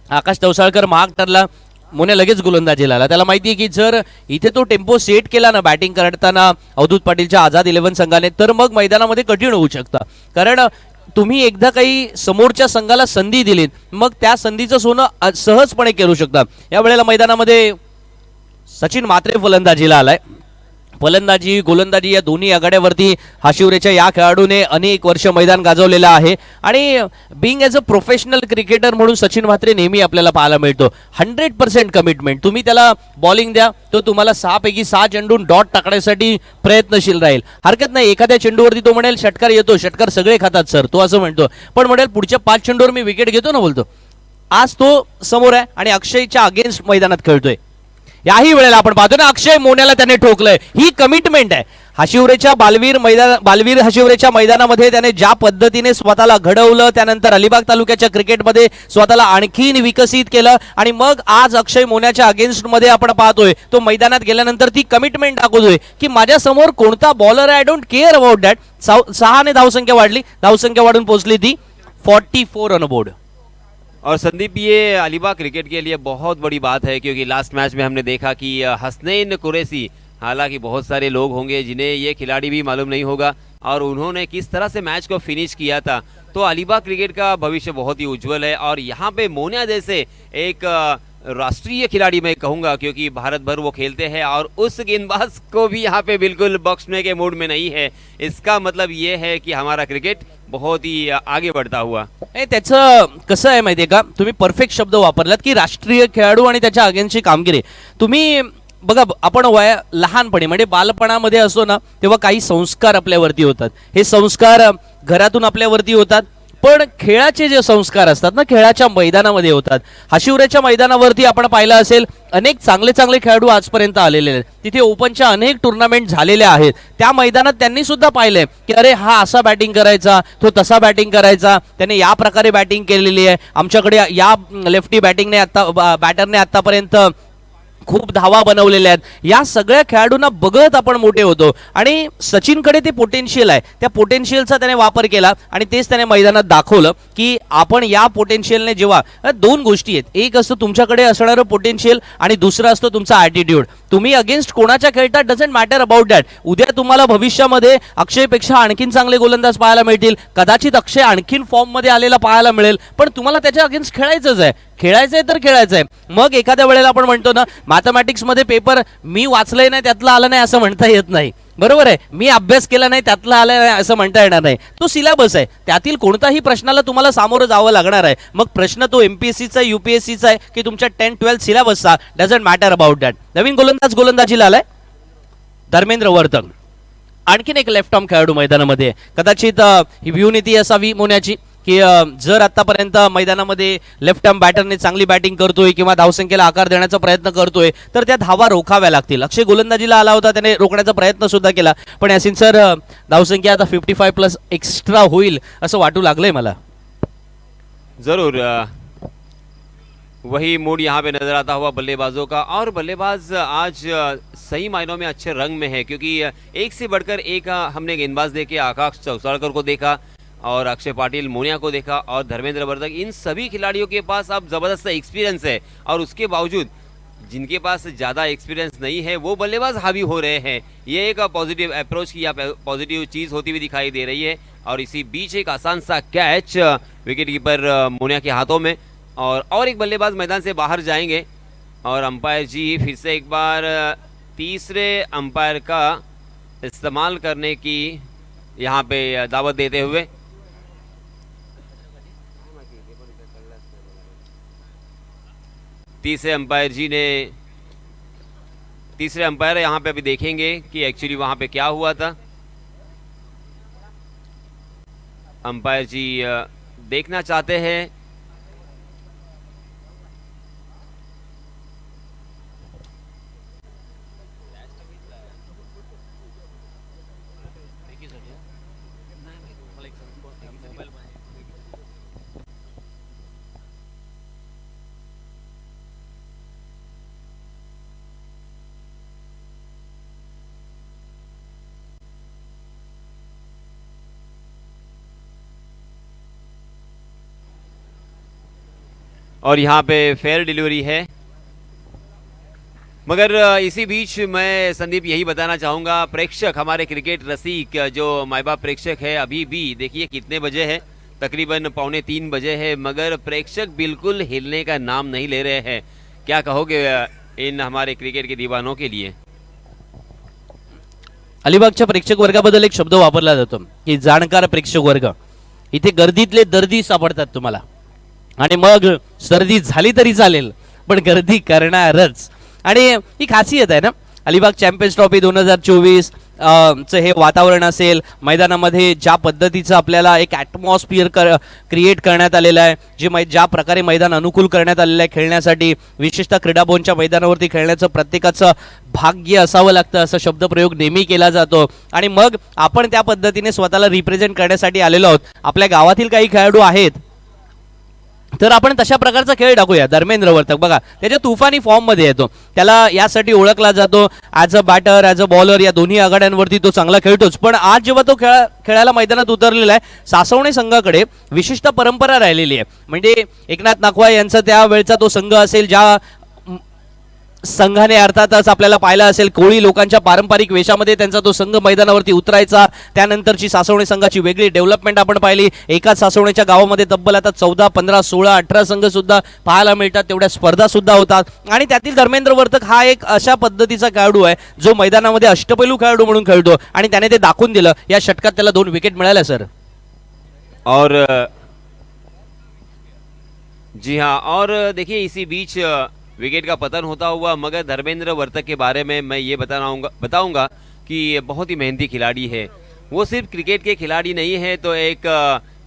आकाश तवसाळकर महाग ठरला, मोने लगेच गोलंदाजीला आला, त्याला माहिती आहे की जर इथे तो टेम्पो सेट केला ना बॅटिंग करताना अवधूत पाटीलच्या आझाद 11 संघाने, तर मग मैदानामध्ये कठीण होऊ शकतं। कारण तुम्ही एकदा काही समोरच्या संघाला संधी दिलीत, मग त्या संधीचं सोनं सहजपणे करू शकता। या वेळेला मैदानामध्ये सचिन मात्रे फलंदाजीला आलाय। फलंदाजी गोलंदाजी या दोन्ही आघाड्यावरती हाशिवरेच्या या खेळाडूने अनेक वर्ष मैदान गाजवलेलं आहे आणि being as a professional cricketer म्हणून सचिन म्हात्रे नेहमी आपल्याला पाहायला मिळतो। 100% कमिटमेंट, तुम्ही त्याला बॉलिंग द्या तो तुम्हाला 6 पैकी 6 चेंडून डॉट टाकण्यासाठी प्रयत्नशील राहील। हरकत नाही, एखाद्या चेंडूवरती तो म्हणेल षटकार येतो, षटकार सगळे खातात सर, तो असं म्हणतो, पण म्हणेल पुढच्या 5 चेंडूवर मी विकेट घेतो ना, बोलतो। आज तो समोर आहे आणि अक्षयच्या अगेन्स्ट मैदानात खेळतोय। याही वेळेला आपण पाहतो ना अक्षय मोन्याला त्याने ठोकलंय, ही कमिटमेंट आहे। हाशिवरेच्या बालवीर हाशिवरेच्या मैदानामध्ये त्याने ज्या पद्धतीने स्वतःला घडवलं, त्यानंतर अलिबाग तालुक्याच्या क्रिकेटमध्ये स्वतःला आणखीन विकसित केलं आणि मग आज अक्षय मोन्याच्या अगेन्स्ट मध्ये आपण पाहतोय तो मैदानात गेल्यानंतर ती कमिटमेंट दाखवतोय की माझ्या समोर कोणता बॉलर आहे, I don't care about that. 6 ने धावसंख्या वाढली, धावसंख्या वाढून पोहोचली ती 44 ऑन बोर्ड। और संदीप, ये अलीबाग क्रिकेट के लिए बहुत बड़ी बात है, क्योंकि लास्ट मैच में हमने देखा कि हसनैन कुरैशी, हालांकि बहुत सारे लोग होंगे जिन्हें ये खिलाड़ी भी मालूम नहीं होगा, और उन्होंने किस तरह से मैच को फिनिश किया था। तो अलीबाग क्रिकेट का भविष्य बहुत ही उज्जवल है और यहाँ पे मोनिया जैसे एक राष्ट्रीय खिलाड़ी मैं कहूँगा, क्योंकि भारत भर वो खेलते हैं और उस गेंदबाज को भी यहाँ पे बिल्कुल बख्शने के मूड में नहीं है। इसका मतलब ये है कि हमारा क्रिकेट बहुत ही आगे बढ़ता हुआ। त्याचं कसं आहे माहितीये का, तुम्ही परफेक्ट शब्द वापरलात की राष्ट्रीय खेळाडू आणि त्याच्या अगेन्स्टची कामगिरी। तुम्ही बघा, आपण लहानपणी म्हणजे बालपणामध्ये असतो ना, तेव्हा काही संस्कार आपल्यावरती होतात। हे संस्कार घरातून आपल्यावरती होतात, पण खेळाचे जे संस्कार असतात ना खेळाच्या मैदानामध्ये होतात. हाशिवऱ्याच्या मैदानावरती आपण पाहिलं असेल अनेक चांगले चांगले खेळाडू आजपर्यंत आलेले आहेत. तिथे ओपनच्या अनेक टुर्नामेंट झालेल्या आहेत. त्या मैदानात त्यांनी सुद्धा पाहिलंय की अरे हा असा बॅटिंग करायचा, तो तसा बॅटिंग करायचा, त्याने या प्रकारे बॅटिंग केलेली आहे, आमच्याकडे या लेफ्टी बॅटिंगने आता बॅटरने आतापर्यंत खूप धावा बनवलेल्या आहेत. या सगळ्या खेळाडूंना बघत आपण मोठे होतो आणि सचिनकडे ते पोटेन्शियल आहे, त्या पोटेन्शियलचा त्याने वापर केला आणि तेच त्याने मैदानात दाखवलं की आपण या पोटेन्शियलने जेव्हा दोन गोष्टी आहेत, एक असतं तुमच्याकडे असणारं पोटेन्शियल आणि दुसरं असतं तुमचा ॲटिट्यूड. तुम्ही अगेन्स्ट कोणाच्या खेळता डझंट मॅटर अबाउट दॅट. उद्या तुम्हाला भविष्यामध्ये अक्षयपेक्षा आणखीन चांगले गोलंदाज पाहायला मिळतील, कदाचित अक्षय आणखीन फॉर्ममध्ये आलेला पाहायला मिळेल, पण तुम्हाला त्याच्या अगेन्स्ट खेळायचंच आहे. खेळायचंय तर खेळायचंय. मग एखाद्या वेळेला आपण म्हणतो ना मॅथमॅटिक्स मध्ये पेपर मी वाचलंय नाही त्यातलं आलं नाही असं म्हणता येत नाही, बरोबर आहे. मी अभ्यास केला नाही त्यातलं आलं नाही असं म्हणता येणार नाही. तो सिलेबस आहे, त्यातील कोणताही प्रश्नाला तुम्हाला सामोरं जावं लागणार आहे. मग प्रश्न तो एमपीएससीचा आहे, युपीएससीचा आहे की तुमच्या 10-12 सिलेबसचा, डझंट मॅटर अबाउट दॅट. नवीन गोलंदाजीला आलाय धर्मेंद्र वर्तक, आणखीन एक लेफ्ट आर्म खेळाडू मैदानामध्ये. कदाचित ही व्यूनीती असावी मोन्याची की जर आतापर्यंत मैदानामध्ये लेफ्ट आर्म बॅटरने चांगली बॅटिंग करतोय किंवा धावसंख्येला आकार देण्याचा प्रयत्न करतोय तर त्या धावा रोखाव्या लागतील. अक्षय गोलंदाजीला आला होता, त्याने रोखण्याचा प्रयत्न सुद्धा केला, पण यासिन सर धावसंख्या आता 55+ एक्स्ट्रा होईल असं वाटू लागलंय मला. जरूर वही मूड यहाँ पे नजर आता हुआ बल्लेबाजों का, और बल्लेबाज आज सही मायनों में अच्छे रंग में है क्योंकि एक से बढ़कर एक हमने गेंदबाज देखे. आकाश चौसाड़कर को देखा और अक्षय पाटिल मोनिया को देखा और धर्मेंद्र वर्धक. इन सभी खिलाड़ियों के पास अब जबरदस्त एक्सपीरियंस है और उसके बावजूद जिनके पास ज़्यादा एक्सपीरियंस नहीं है वो बल्लेबाज हावी हो रहे हैं. ये एक पॉजिटिव अप्रोच की पॉजिटिव चीज़ होती हुई दिखाई दे रही है. और इसी बीच एक आसान सा कैच विकेट कीपर मोनिया के हाथों में, और एक बल्लेबाज मैदान से बाहर जाएंगे. और अंपायर जी फिर से एक बार तीसरे अंपायर का इस्तेमाल करने की यहाँ पे दावत देते हुए तीसरे अंपायर यहाँ पे अभी देखेंगे कि एक्चुअली वहाँ पे क्या हुआ था. अंपायर जी देखना चाहते हैं. और यहाँ पे फेयर डिलीवरी है. मगर इसी बीच मैं संदीप यही बताना चाहूँगा, प्रेक्षक हमारे क्रिकेट रसिक जो माई बाप प्रेक्षक है अभी भी देखिए कितने बजे है, तकरीबन 2:45 बजे है, मगर प्रेक्षक बिल्कुल हिलने का नाम नहीं ले रहे हैं. क्या कहोगे इन हमारे क्रिकेट के दीवानों के लिए? अलिबागच्या प्रेक्षक वर्गाबद्दल एक शब्द वापरला जातो की जाणकार प्रेक्षक वर्ग. इथे गर्दीतले दर्दी सापडतात तुम्हाला आणि मग सर्दी झाली तरी चालेल पण गर्दी करणारच. आणि ही खासियत आहे ना अलिबाग चॅम्पियन्स ट्रॉफी 2024 चं हे वातावरण असेल, मैदानामध्ये ज्या पद्धतीचं आपल्याला एक ॲटमॉस्फिअर क्रिएट करण्यात आलेलं आहे, ज्या प्रकारे मैदान अनुकूल करण्यात आलेलं आहे खेळण्यासाठी, विशेषतः क्रीडाभवनच्या मैदानावरती खेळण्याचं प्रत्येकाचं भाग्य असावं लागतं असा शब्दप्रयोग नेहमी केला जातो. आणि मग आपण त्या पद्धतीने स्वतःला रिप्रेझेंट करण्यासाठी आलेलो आहोत. आपल्या गावातील काही खेळाडू आहेत तर आपण तशा प्रकारचा खेळ टाकूया. धर्मेंद्र वर्तक बघा त्याच्या तुफानी फॉर्म मध्ये येतो, त्याला यासाठी ओळखला जातो as a batter as a bowler. या दोन्ही आघाड्यांवरती तो चांगला खेळतोच, पण आज जेव्हा तो खेळायला मैदानात उतरलेला आहे, सासवणे संघाकडे विशिष्ट परंपरा राहिलेली आहे. म्हणजे एकनाथ नाखवा यांचा त्यावेळचा तो संघ असेल, ज्या संघाने अर्थातच आपल्याला पाहिलं असेल कोळी लोकांच्या पारंपरिक वेशामध्ये त्यांचा तो संघ मैदानावरती उतरायचा. त्यानंतरची सासवणे संघाची वेगळी डेव्हलपमेंट आपण पाहिली. एकाच सासवणेच्या गावामध्ये तब्बल आता 14, 15, 16, 18 संघ सुद्धा पाहायला मिळतात, तेवढ्या स्पर्धा सुद्धा होतात. आणि त्यातील धर्मेंद्र वर्तक हा एक अशा पद्धतीचा खेळाडू आहे जो मैदानामध्ये अष्टपैलू खेळाडू म्हणून खेळतो आणि त्याने ते दाखवून दिलं. या षटकात त्याला 2 विकेट मिळाल्या सर. और जी हाँ, और देखिए इसी बीच विकेट का पतन होता हुआ, मगर धर्मेंद्र वर्तक के बारे में मैं ये बताऊंगा कि बहुत ही मेहनती खिलाड़ी है. वो सिर्फ क्रिकेट के खिलाड़ी नहीं है तो एक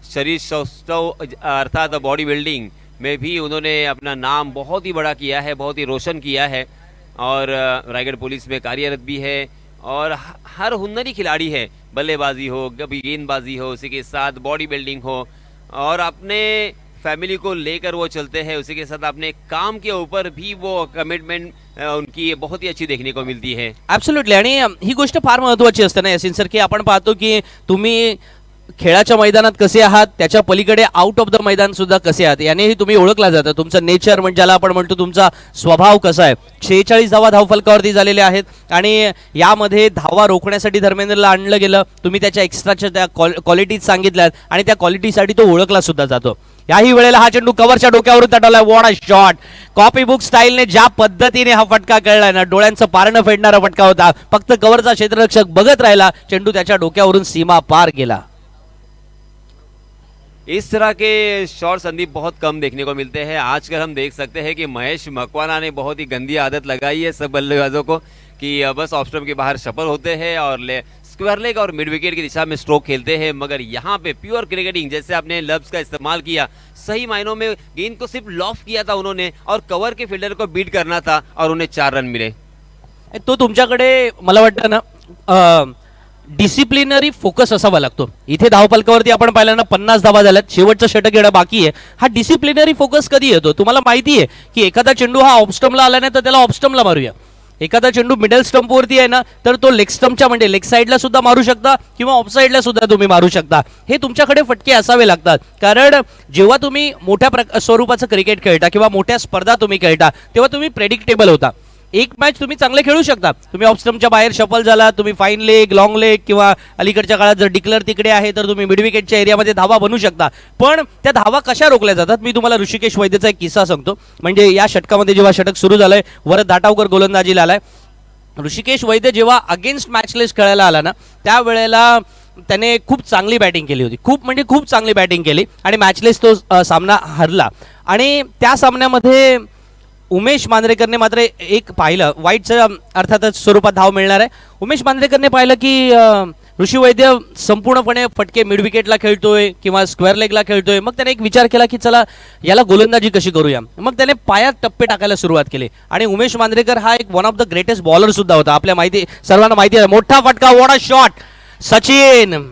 शरीर सौष्ठव अर्थात बॉडी बिल्डिंग में भी उन्होंने अपना नाम बहुत ही बड़ा किया है, बहुत ही रोशन किया है और रायगढ़ पुलिस में कार्यरत भी है और हर हुनरी खिलाड़ी है, बल्लेबाजी हो, कभी गेंदबाजी हो, उसी के साथ बॉडी बिल्डिंग हो और अपने फैमिली को लेकर वो चलते हैं, उसी के साथ अपने काम के ऊपर भी वो कमिटमेंट उनकी बहुत ही अच्छी देखने को मिलती है. ॲब्सोल्युटली. आणि ही गोष्ट फार महत्त्वाची असते ना यासिन सर, की आपण पाहतो की तुम्ही खेळाच्या मैदानात कसे आहात, त्याच्या पलीकडे आउट ऑफ द मैदान सुद्धा कसे आहात यानेही तुम्ही ओळखला जाता. तुमचं नेचर म्हणजे ज्याला आपण म्हणतो तुमचा स्वभाव कसा आहे. 46 धावा धावफलकावरती झालेल्या आहेत आणि यामध्ये धावा रोखण्यासाठी धर्मेंद्रला आणलं गेलं. तुम्ही त्याच्या एक्स्ट्राच्या त्या क्वालिटीज सांगितल्यात आणि त्या क्वालिटीसाठी तो ओळखला सुद्धा जातो. याही वेळेला हा चेंडू कव्हरच्या डोक्यावरून तटवलाय. What a shot. Copy book स्टाईलने ज्या पद्धतीने हा फटका खेळलाय ना, डोळ्यांचं पारणं फेडणारा फटका होता. फक्त कव्हरचा क्षेत्ररक्षक बघत राहिला, चेंडू त्याच्या डोक्यावरून सीमा पार गेला. इस तरह के शॉट संदीप बहुत कम देखने को मिलते हैं. आजकल हम देख सकते हैं कि महेश मकवाना ने बहुत ही गंदी आदत लगाई है सब बल्लेबाजों को कि बस ऑफ स्टंप के बाहर सफल होते हैं और स्क्वायर लेग और मिड विकेट की दिशा में स्ट्रोक खेलते हैं. मगर यहाँ पे प्योर क्रिकेटिंग, जैसे आपने लफ्ज का इस्तेमाल किया, सही मायनों में गेंद को सिर्फ लॉफ्ट किया था उन्होंने और कवर के फील्डर को बीट करना था और उन्हें 4 रन मिले. तो तुमच्याकडे मला वाटतं ना डिसिप्लिनरी फोकस असावा लागतो. इथे धावफलकावरती आपण पाहिलं ना 50 धावा झाल्यात, शेवटचं षटक येणं बाकी आहे. हा डिसिप्लिनरी फोकस कधी येतो? तुम्हाला माहिती आहे की एखादा चेंडू हा ऑफ स्टंपला आला नाही तर त्याला ऑफ स्टंपला मारूया. एखादा चेंडू मिडल स्टंपवरती आहे ना तर तो लेग स्टंपच्या म्हणजे लेग साईडला सुद्धा मारू शकता किंवा ऑफ साईडला सुद्धा तुम्ही मारू शकता. हे तुमच्याकडे फटके असावे लागतात, कारण जेव्हा तुम्ही मोठ्या स्वरूपाचं क्रिकेट खेळता किंवा मोठ्या स्पर्धा तुम्ही खेळता तेव्हा तुम्ही प्रेडिक्टेबल होता. एक मॅच तुम्ही चांगले खेळू शकता, तुम्ही ऑफ स्टंपच्या बाहेर शफल झाला, तुम्ही फाईन लेग, लॉंग लेग किंवा अलीकडच्या काळात जर डिक्लेअर तिकडे आहे तर तुम्ही मिड विकेटच्या एरियामध्ये धावा बनवू शकता. पण त्या धावा कशा रोखल्या जातात? मी तुम्हाला ऋषिकेश वैद्यचा एक किस्सा सांगतो. म्हणजे या षटकामध्ये जेव्हा षटक सुरू झालंय, वरद दाटावकर गोलंदाजीला आलाय. ऋषिकेश वैद्य जेव्हा अगेन्स्ट मॅचलेस खेळायला आला ना त्यावेळेला त्याने खूप चांगली बॅटिंग केली होती, खूप चांगली बॅटिंग केली आणि मॅचलेस तो सामना हरला. आणि त्या सामन्यामध्ये उमेश मांजरेकरने मात्र एक पाहिलं, वाईटच्या अर्थातच स्वरूपात धाव मिळणार आहे. उमेश मांजरेकरने पाहिलं की ऋषी वैद्य संपूर्णपणे फटके मिड विकेटला खेळतोय किंवा स्क्वेअर लेगला खेळतोय. मग त्याने एक विचार केला की चला याला गोलंदाजी कशी करूया. मग त्याने पायात टप्पे टाकायला सुरुवात केली आणि उमेश मांजरेकर हा एक one of the greatest bowler सुद्धा होता. आपल्या सर्वांना माहिती आहे. मोठा फटका, वॉट अ शॉट. सचिन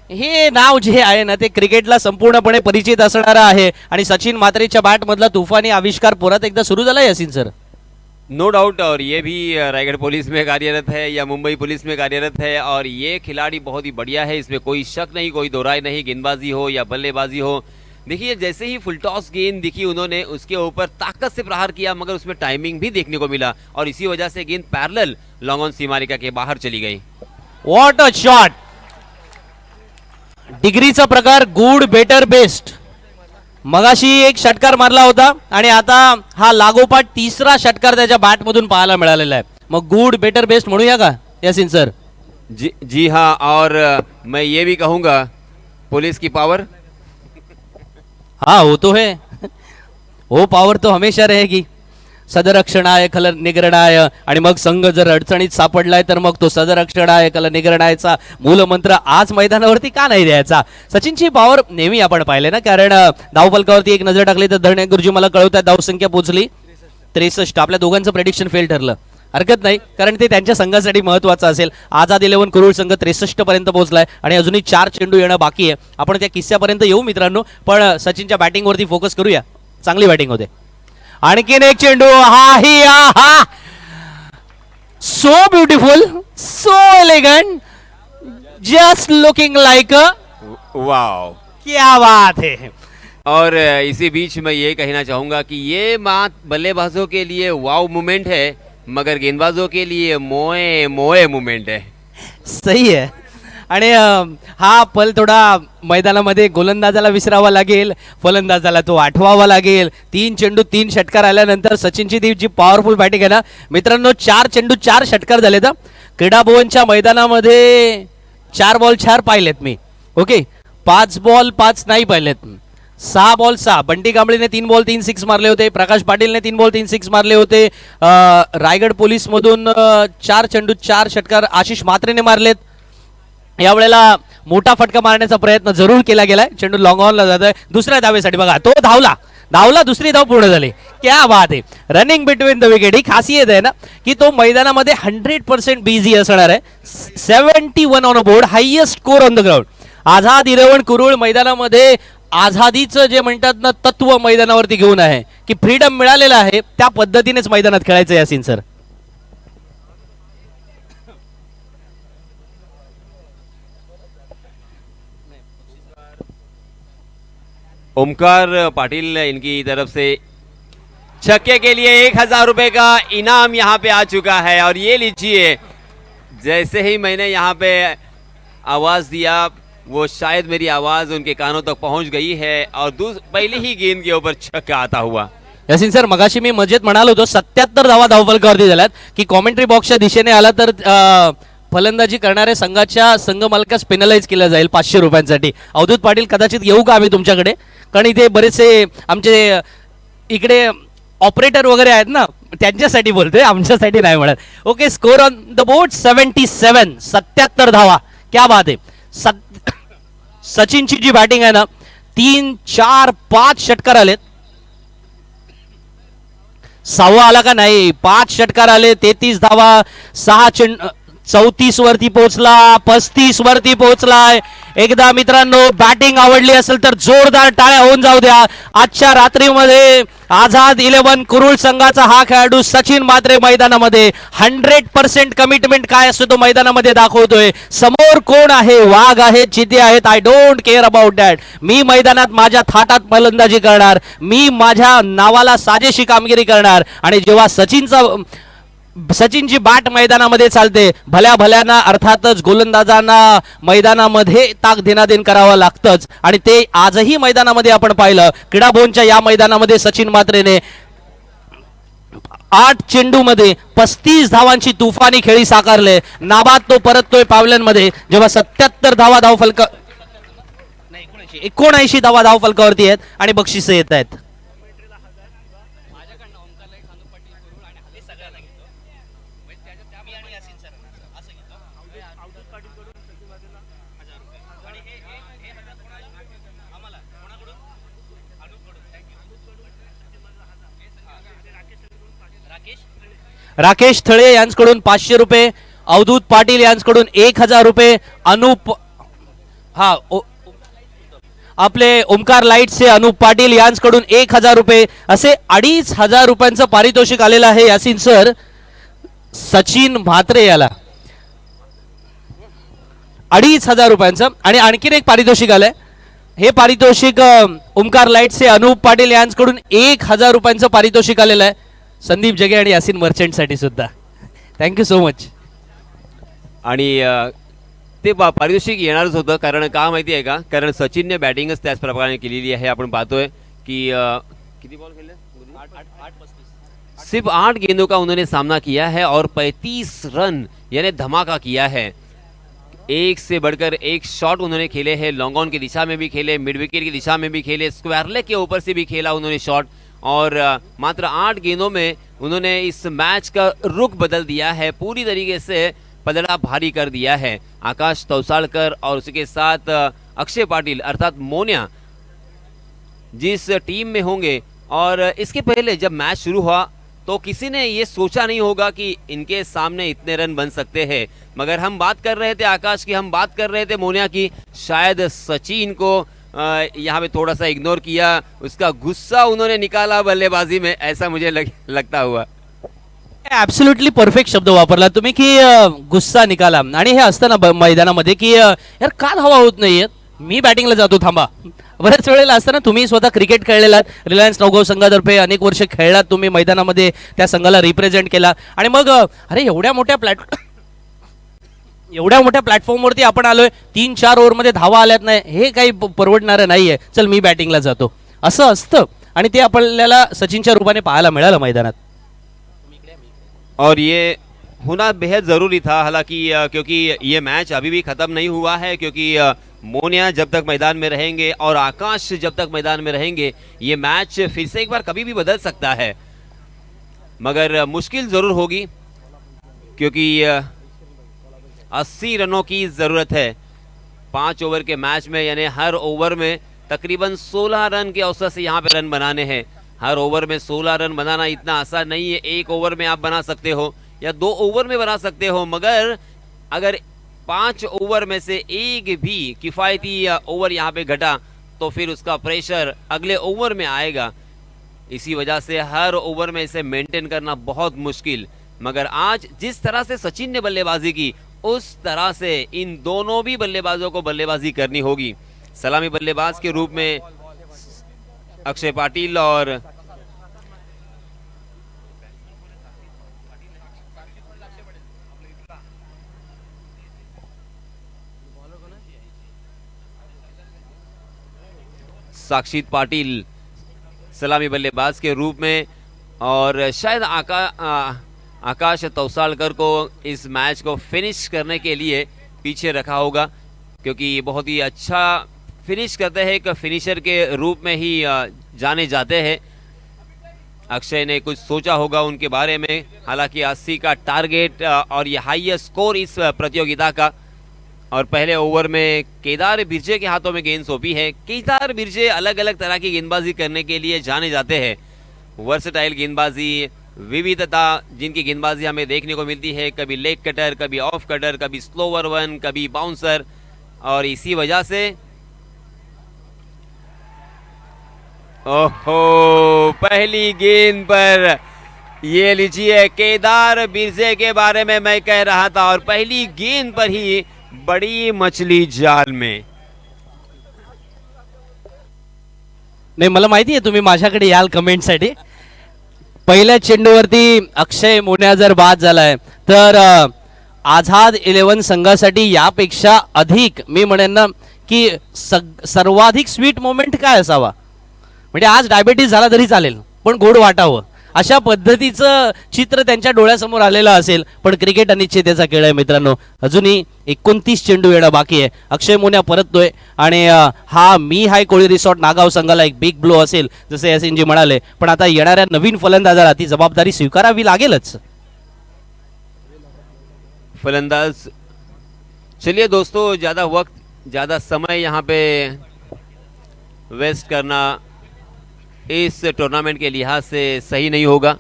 हे नाव जे आहे ना ते क्रिकेटला संपूर्णपणे परिचित असणारं आहे आणि सचिन मात्रेच्या बॅट मधला तुफानी आविष्कार परत एकदा सुरू झाला यासिन सर. No doubt. और ये भी रायगढ़ पुलिस में कार्यरत है या मुंबई पुलिस में कार्यरत है और ये खिलाड़ी बहुत ही बढ़िया है, इसमें कोई शक नहीं, कोई दो राय नहीं. गेंदबाजी हो या बल्लेबाजी हो, देखिए जैसे ही फुल टॉस गेंद दिखी उन्होंने उसके ऊपर ताकत से प्रहार किया, मगर उसमें टाइमिंग भी देखने को मिला और इसी वजह से गेंद पैरेलल लॉन्ग ऑन सीमारेखा के बाहर चली गई. What a shot. डिग्रीचा प्रकार, गुड बेटर बेस्ट. मगाशी एक षटकार मारला होता आणि आता हा लागोपाठ तिसरा षटकार त्याच्या बॅट मधून पाहायला मिळालेला आहे. मग गुड बेटर बेस्ट म्हणूया का यासिन सर? जी हाँ. और मैं ये भी कहूँगा पुलिस की पावर, हाँ वो तो है, वो पावर तो हमेशा रहेगी. सदरक्षणाय खल निग्रणाय. आणि मग संघ जर अडचणीत सापडलाय तर मग तो सदरक्षणाय खल निग्रणायचा मूलमंत्र आज मैदानावरती का नाही द्यायचा? सचिनची पॉवर नेहमी आपण पाहिले ना, कारण धावफलकावरती एक नजर टाकली तर धरणे गुरुजी मला कळवतात धावसंख्या पोहोचली 63. आपल्या दोघांचं प्रेडिक्शन फेल ठरलं. हरकत नाही, कारण ते त्यांच्या संघासाठी महत्वाचं असेल. आझाद 11 कुरुळ संघ 63 पर्यंत पोहोचलाय आणि अजूनही 4 चेंडू येणं बाकी आहे. आपण त्या किस्स्यापर्यंत येऊ मित्रांनो, पण सचिनच्या बॅटिंगवरती फोकस करूया. चांगली बॅटिंग होते. आणखीन एक चेंडू. हा so beautiful, so elegant, just looking like a wow, क्या बात है. और इसी बीच मैं ये कहना चाहूंगा कि ये बात बल्लेबाजों के लिए वाव मोमेंट है, मगर गेंदबाजों के लिए मोए मोए मोमेंट है. सही है. आणि हा पल थोडा मैदानामध्ये गोलंदाजाला विसरावा लागेल, फलंदाजाला तो आठवावा लागेल. 3 चेंडू 3 षटकार आल्यानंतर सचिनची ती जी पॉवरफुल बॅटिंग आहे ना मित्रांनो, 4 चेंडू 4 षटकार झाले. तर क्रीडा भवनच्या मैदानामध्ये 4 बॉल 4 पाहिलेत मी. ओके, 5 बॉल 5 नाही पाहिलेत. 6 बॉल 6. बंटी कांबळेने 3 बॉल 3 6 मारले होते. प्रकाश पाटीलने 3 बॉल 3 6 मारले होते. रायगड पोलीस मधून 4 चेंडू 4 षटकार आशिष मात्रेने मारलेत. यावेळेला मोठा फटका मारण्याचा प्रयत्न जरूर केला गेलाय. चेंडू लॉंग ऑनला जातोय दुसऱ्या धावेसाठी. बघा तो धावला दुसरी धाव पूर्ण झाली. क्या बात आहे. रनिंग बिटवीन द विकेट ही खासियत आहे ना की तो मैदानामध्ये 100% बिझी असणार आहे. 71 on a board, highest score on the ground. Azad 11 Kurul मैदानामध्ये आझादीचं जे म्हणतात ना तत्व मैदानावरती घेऊन आहे की फ्रीडम मिळालेलं आहे त्या पद्धतीनेच मैदानात खेळायचं यासीन सर. ओमकार पाटिल इनकी तरफ से छक्के के लिए 1000 रुपए का इनाम यहाँ पे आ चुका है. और ये लीजिए, जैसे ही मैंने यहाँ पे आवाज दिया वो शायद मेरी आवाज उनके कानों तक पहुंच गई है और पहली ही गेंद के ऊपर छक्का आता हुआ. यासीन सर मगाशी मी मजेत म्हणालो होतो 77 धावा धावफलकावरती झाल्यात की कॉमेंट्री बॉक्सच्या दिशेने आला तर फलंदाजी करणाऱ्या संघाच्या संघ मालकास पेनलाइज केलं जाईल 500 रुपयांसाठी. अवधूत पाटील कदाचित येऊ का आम्ही तुमच्याकडे, कारण इथे बरेचसे आमचे इकडे ऑपरेटर वगैरे आहेत ना त्यांच्यासाठी बोलतोय, आमच्यासाठी नाही म्हणत. Okay, score on the board 77, 77 धावा. क्या बात आहे. सचिनची जी बॅटिंग आहे ना 3, 4, 5 षटकार आलेत. 6वा आला का नाही, 5 षटकार आले, 33 धावा, 34 वरती पोहोचला, 35 वरती पोहोचलाय. एकदा मित्रांनो बॅटिंग आवडली असेल तर जोरदार टाळ्या होऊन जाऊ द्या. आजच्या रात्रीमध्ये आझाद 11 कुरुळ संघाचा हा खेळाडू सचिन म्हात्रे मैदानामध्ये 100% कमिटमेंट काय असतो तो मैदानामध्ये दाखवतोय. समोर कोण आहे, वाघ आहेत, चिते आहेत, I don't care about that. मी मैदानात माझ्या थाटात फलंदाजी करणार, मी माझ्या नावाला साजेशी कामगिरी करणार. आणि जेव्हा सचिनची बॅट मैदानामध्ये चालते भल्या भल्याना अर्थातच गोलंदाजांना मैदानामध्ये ताक देनादेन करावं लागतंच. आणि ते आजही मैदानामध्ये आपण पाहिलं. क्रीडाभवनच्या या मैदानामध्ये सचिन म्हात्रेने 8 चेंडूमध्ये 35 धावांची तुफानी खेळी साकारले. नाबाद तो परततोय पावल्यांमध्ये जेव्हा 77 धावा धावफलका 79 धावा धावफलकावरती आहेत आणि बक्षिसे येत आहेत. राकेश थळे यांच्याकडून 500 रुपये, अवधूत पाटील यांच्याकडून 1000 रुपये, आपले ओमकार लाईट्सचे अनुप पाटील यांच्याकडून 1000 रुपये, असे 2500 रुपयांचं पारितोषिक आलेलं आहे यासीन सर सचिन म्हात्रे याला. 2500 रुपयांचं. आणि आणखीन एक पारितोषिक आलंय. हे पारितोषिक ओमकार लाईट्सचे अनुप पाटील यांच्याकडून 1000 रुपयांचं पारितोषिक आलेलं आहे संदीप जगे आणि यासीन मर्चंट साठी सुद्धा. Thank you so much. आणि ते पारितोषिक येणारच होतं, कारण का माहिती आहे का, कारण सचिनने बॅटिंगच त्याच प्रकारे केलेली आहे. आपण पाहतोय की किती बॉल खेले, सिर्फ 8 गेंदों का उन्होंने सामना किया है और 35 रन यानी धमाका किया है. एक से बढ़कर एक शॉट उन्होंने खेले हैं. लॉन्ग ऑन की दिशा में भी खेले, मिड विकेट की दिशा में भी खेले, स्क्वायर लेग के ऊपर से भी खेला उन्होंने शॉट. और मात्र 8 गेंदों में उन्होंने इस मैच का रुख बदल दिया है, पूरी तरीके से पलड़ा भारी कर दिया है. आकाश तौसालकर और उसके साथ अक्षय पाटिल अर्थात मोनिया जिस टीम में होंगे, और इसके पहले जब मैच शुरू हुआ तो किसी ने ये सोचा नहीं होगा कि इनके सामने इतने रन बन सकते हैं. मगर हम बात कर रहे थे आकाश की, हम बात कर रहे थे मोनिया की, शायद सचिन को यहाँ पे थोड़ा सा इग्नोर किया, उसका गुस्सा उन्होंने निकाला बल्लेबाजी में, ऐसा मुझे लगता हुआ. ऍब्सोल्युटली परफेक्ट शब्द वापरला तुम्ही की गुस्सा निकाला. आणि हे असतं ना मैदानामध्ये की यार का धावा होत नाहीयेत, मी बॅटिंगला जातो थांबा. बऱ्याच वेळेला असतं ना, तुम्ही स्वतः क्रिकेट खेळलेलात, रिलायन्स नवगाव संघातर्फे अनेक वर्ष खेळलात तुम्ही, मैदानामध्ये त्या संघाला रिप्रेझेंट केला. आणि मग अरे एवढ्या मोठ्या प्लॅटफॉर्मवरती आपण आलोय, 3-4 ओव्हरमध्ये धावा आल्यात नाही, हे काही परवडणारं नाहीये, चल मी बॅटिंगला जातो, असं असतं. आणि ते आपल्याला सचिनच्या रूपाने पाहायला मिळालं मैदानात. और ये होना बेहद ज़रूरी था. हालांकि क्योंकि ये मैच अभी भी ख़त्म नहीं हुआ है, क्योंकि मोनिया जब तक मैदान में रहेंगे और आकाश जब तक मैदान में रहेंगे ये मैच फिर से एक बार कभी भी बदल सकता है. मगर मुश्किल ज़रूर होगी, क्योंकि 80 रनों की ज़रूरत है. 5 ओवर के मैच में यानी हर ओवर में तकरीबन 16 रन के औसत से यहाँ पे रन बनाने हैं। हर ओवर में 16 रन बनाना इतना आसान नहीं है। एक ओवर में आप बना सकते हो या 2 ओवर में बना सकते हो, मगर अगर 5 ओवर में से एक भी किफायती ओवर यहाँ पे घटा तो फिर उसका प्रेशर अगले ओवर में आएगा। इसी वजह से हर ओवर में इसे मेंटेन करना बहुत मुश्किल। मगर आज जिस तरह से सचिन ने बल्लेबाजी की उस तरह से इन दोनों भी बल्लेबाजों को बल्लेबाजी करनी होगी। सलामी बल्लेबाज के रूप में अक्षय पाटिल और साक्षित पाटिल सलामी बल्लेबाज के रूप में, और शायद आकाश तौसालकर को इस मैच को फिनिश करने के लिए पीछे रखा होगा, क्योंकि बहुत ही अच्छा फिनिश करते हैं, एक फिनिशर के रूप में ही जाने जाते हैं। अक्षय ने कुछ सोचा होगा उनके बारे में। हालांकि 80 का टारगेट और ये हाईएस्ट स्कोर इस प्रतियोगिता का, और पहले ओवर में केदार बिरजे के हाथों में गेंद सौंपी है। केदार बिरजे अलग अलग तरह की गेंदबाजी करने के लिए जाने जाते हैं। वर्सटाइल गेंदबाजी, विविधता जिनकी गेंदबाजी हमें देखने को मिलती है, कभी लेग कटर, कभी ऑफ कटर, कभी स्लोवर वन, कभी बाउंसर, और इसी वजह से ओहो, पहली गेंद पर ये लीजिए केदार बिरजे के बारे में मैं कह रहा था, और पहली गेंद पर ही बड़ी मछली जाल में। नाही, मला माहिती आहे तुम्ही माझ्याकडे याल कमेंटसाठी. पहिल्या चेंडूवरती अक्षय मोन्या जर बाद झालाय तर आझाद 11 संघासाठी यापेक्षा अधिक मी म्हणेन ना की सर्वाधिक स्वीट मोमेंट काय असावा. म्हणजे आज डायबिटीज झाला तरी चालेल पण गोड वाटावं, अशा पद्धतीचं चित्र त्यांच्या डोळ्यासमोर आलेलं असेल. पण क्रिकेट अनिश्चिततेचा खेळ आहे मित्रांनो. अजूनही 29 चेंडू येणं बाकी आहे. अक्षय मोन्या परततोय आणि हा मी हाय कोळी रिसॉर्ट नागाव संघाला एक बिग ब्लो असेल जसे यासिनजी म्हणाले. पण आता येणाऱ्या नवीन फलंदाजाला ती जबाबदारी स्वीकारावी लागेलच. फलंदाज, चलिए दोस्तों, ज्यादा वक्त ज्यादा समय यहाँ पे वेस्ट करना इस टूर्नामेंट के लिहाज से सही नहीं होगा।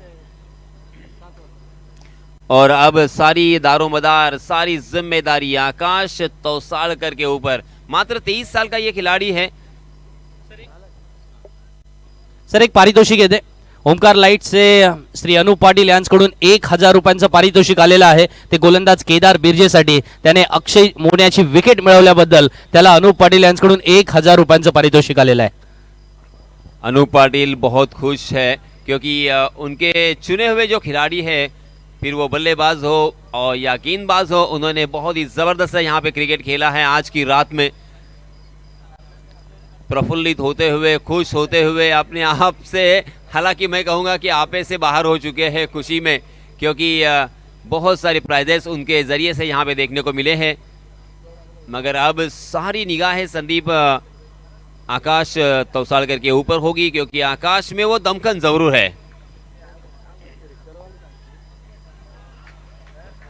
और अब सारी दारोमदार, सारी जिम्मेदारी आकाश तौसालकर के ऊपर। मात्र 23 साल का ये खिलाड़ी है। सर, एक पारितोषिक येते ओमकार लाईटचे श्री अनुप पाटील यांच्याकडून 1000 रुपयांचं पारितोषिक आलेलं आहे. ते गोलंदाज केदार बिर्जेसाठी. त्याने अक्षय मोन्याची विकेट मिळवल्याबद्दल त्याला अनुप पाटील यांच्याकडून 1000 रुपयांचं पारितोषिक आलेलं आहे. अनुप पाटिल बहुत खुश है क्योंकि उनके चुने हुए जो खिलाड़ी है, फिर वो बल्लेबाज हो और या गेंदबाज हो, उन्होंने बहुत ही जबरदस्त यहाँ पे क्रिकेट खेला है आज की रात में। प्रफुल्लित होते हुए, खुश होते हुए अपने आप से, हालांकि मैं कहूँगा कि आपे से बाहर हो चुके हैं खुशी में, क्योंकि बहुत सारे प्राइजेस उनके जरिए से यहाँ पे देखने को मिले हैं। मगर अब सारी निगाहें संदीप आकाश तौसालकर के ऊपर होगी, क्योंकि आकाश में वो दमकन जरूर है।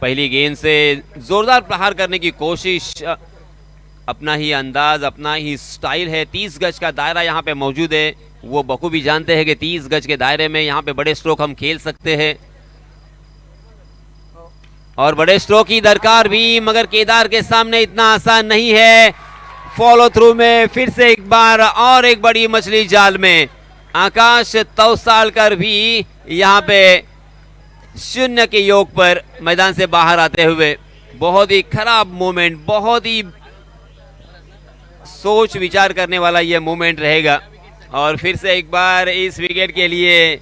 पहली गेंद से जोरदार प्रहार करने की कोशिश, अपना ही अंदाज, अपना ही स्टाइल है। 30 गज का दायरा यहाँ पे मौजूद है। वो बखूबी जानते हैं कि 30 गज के दायरे में यहाँ पे बड़े स्ट्रोक हम खेल सकते हैं, और बड़े स्ट्रोक की दरकार भी, मगर केदार के सामने इतना आसान नहीं है। फॉलो थ्रू में फिर से एक बार और एक बड़ी मछली जाल में आकाश तौसालकर भी यहाँ पे 0 के योग पर मैदान से बाहर आते हुए। बहुत ही खराब मोमेंट, बहुत ही सोच विचार करने वाला यह मोमेंट रहेगा। और फिर से एक बार इस विकेट के लिए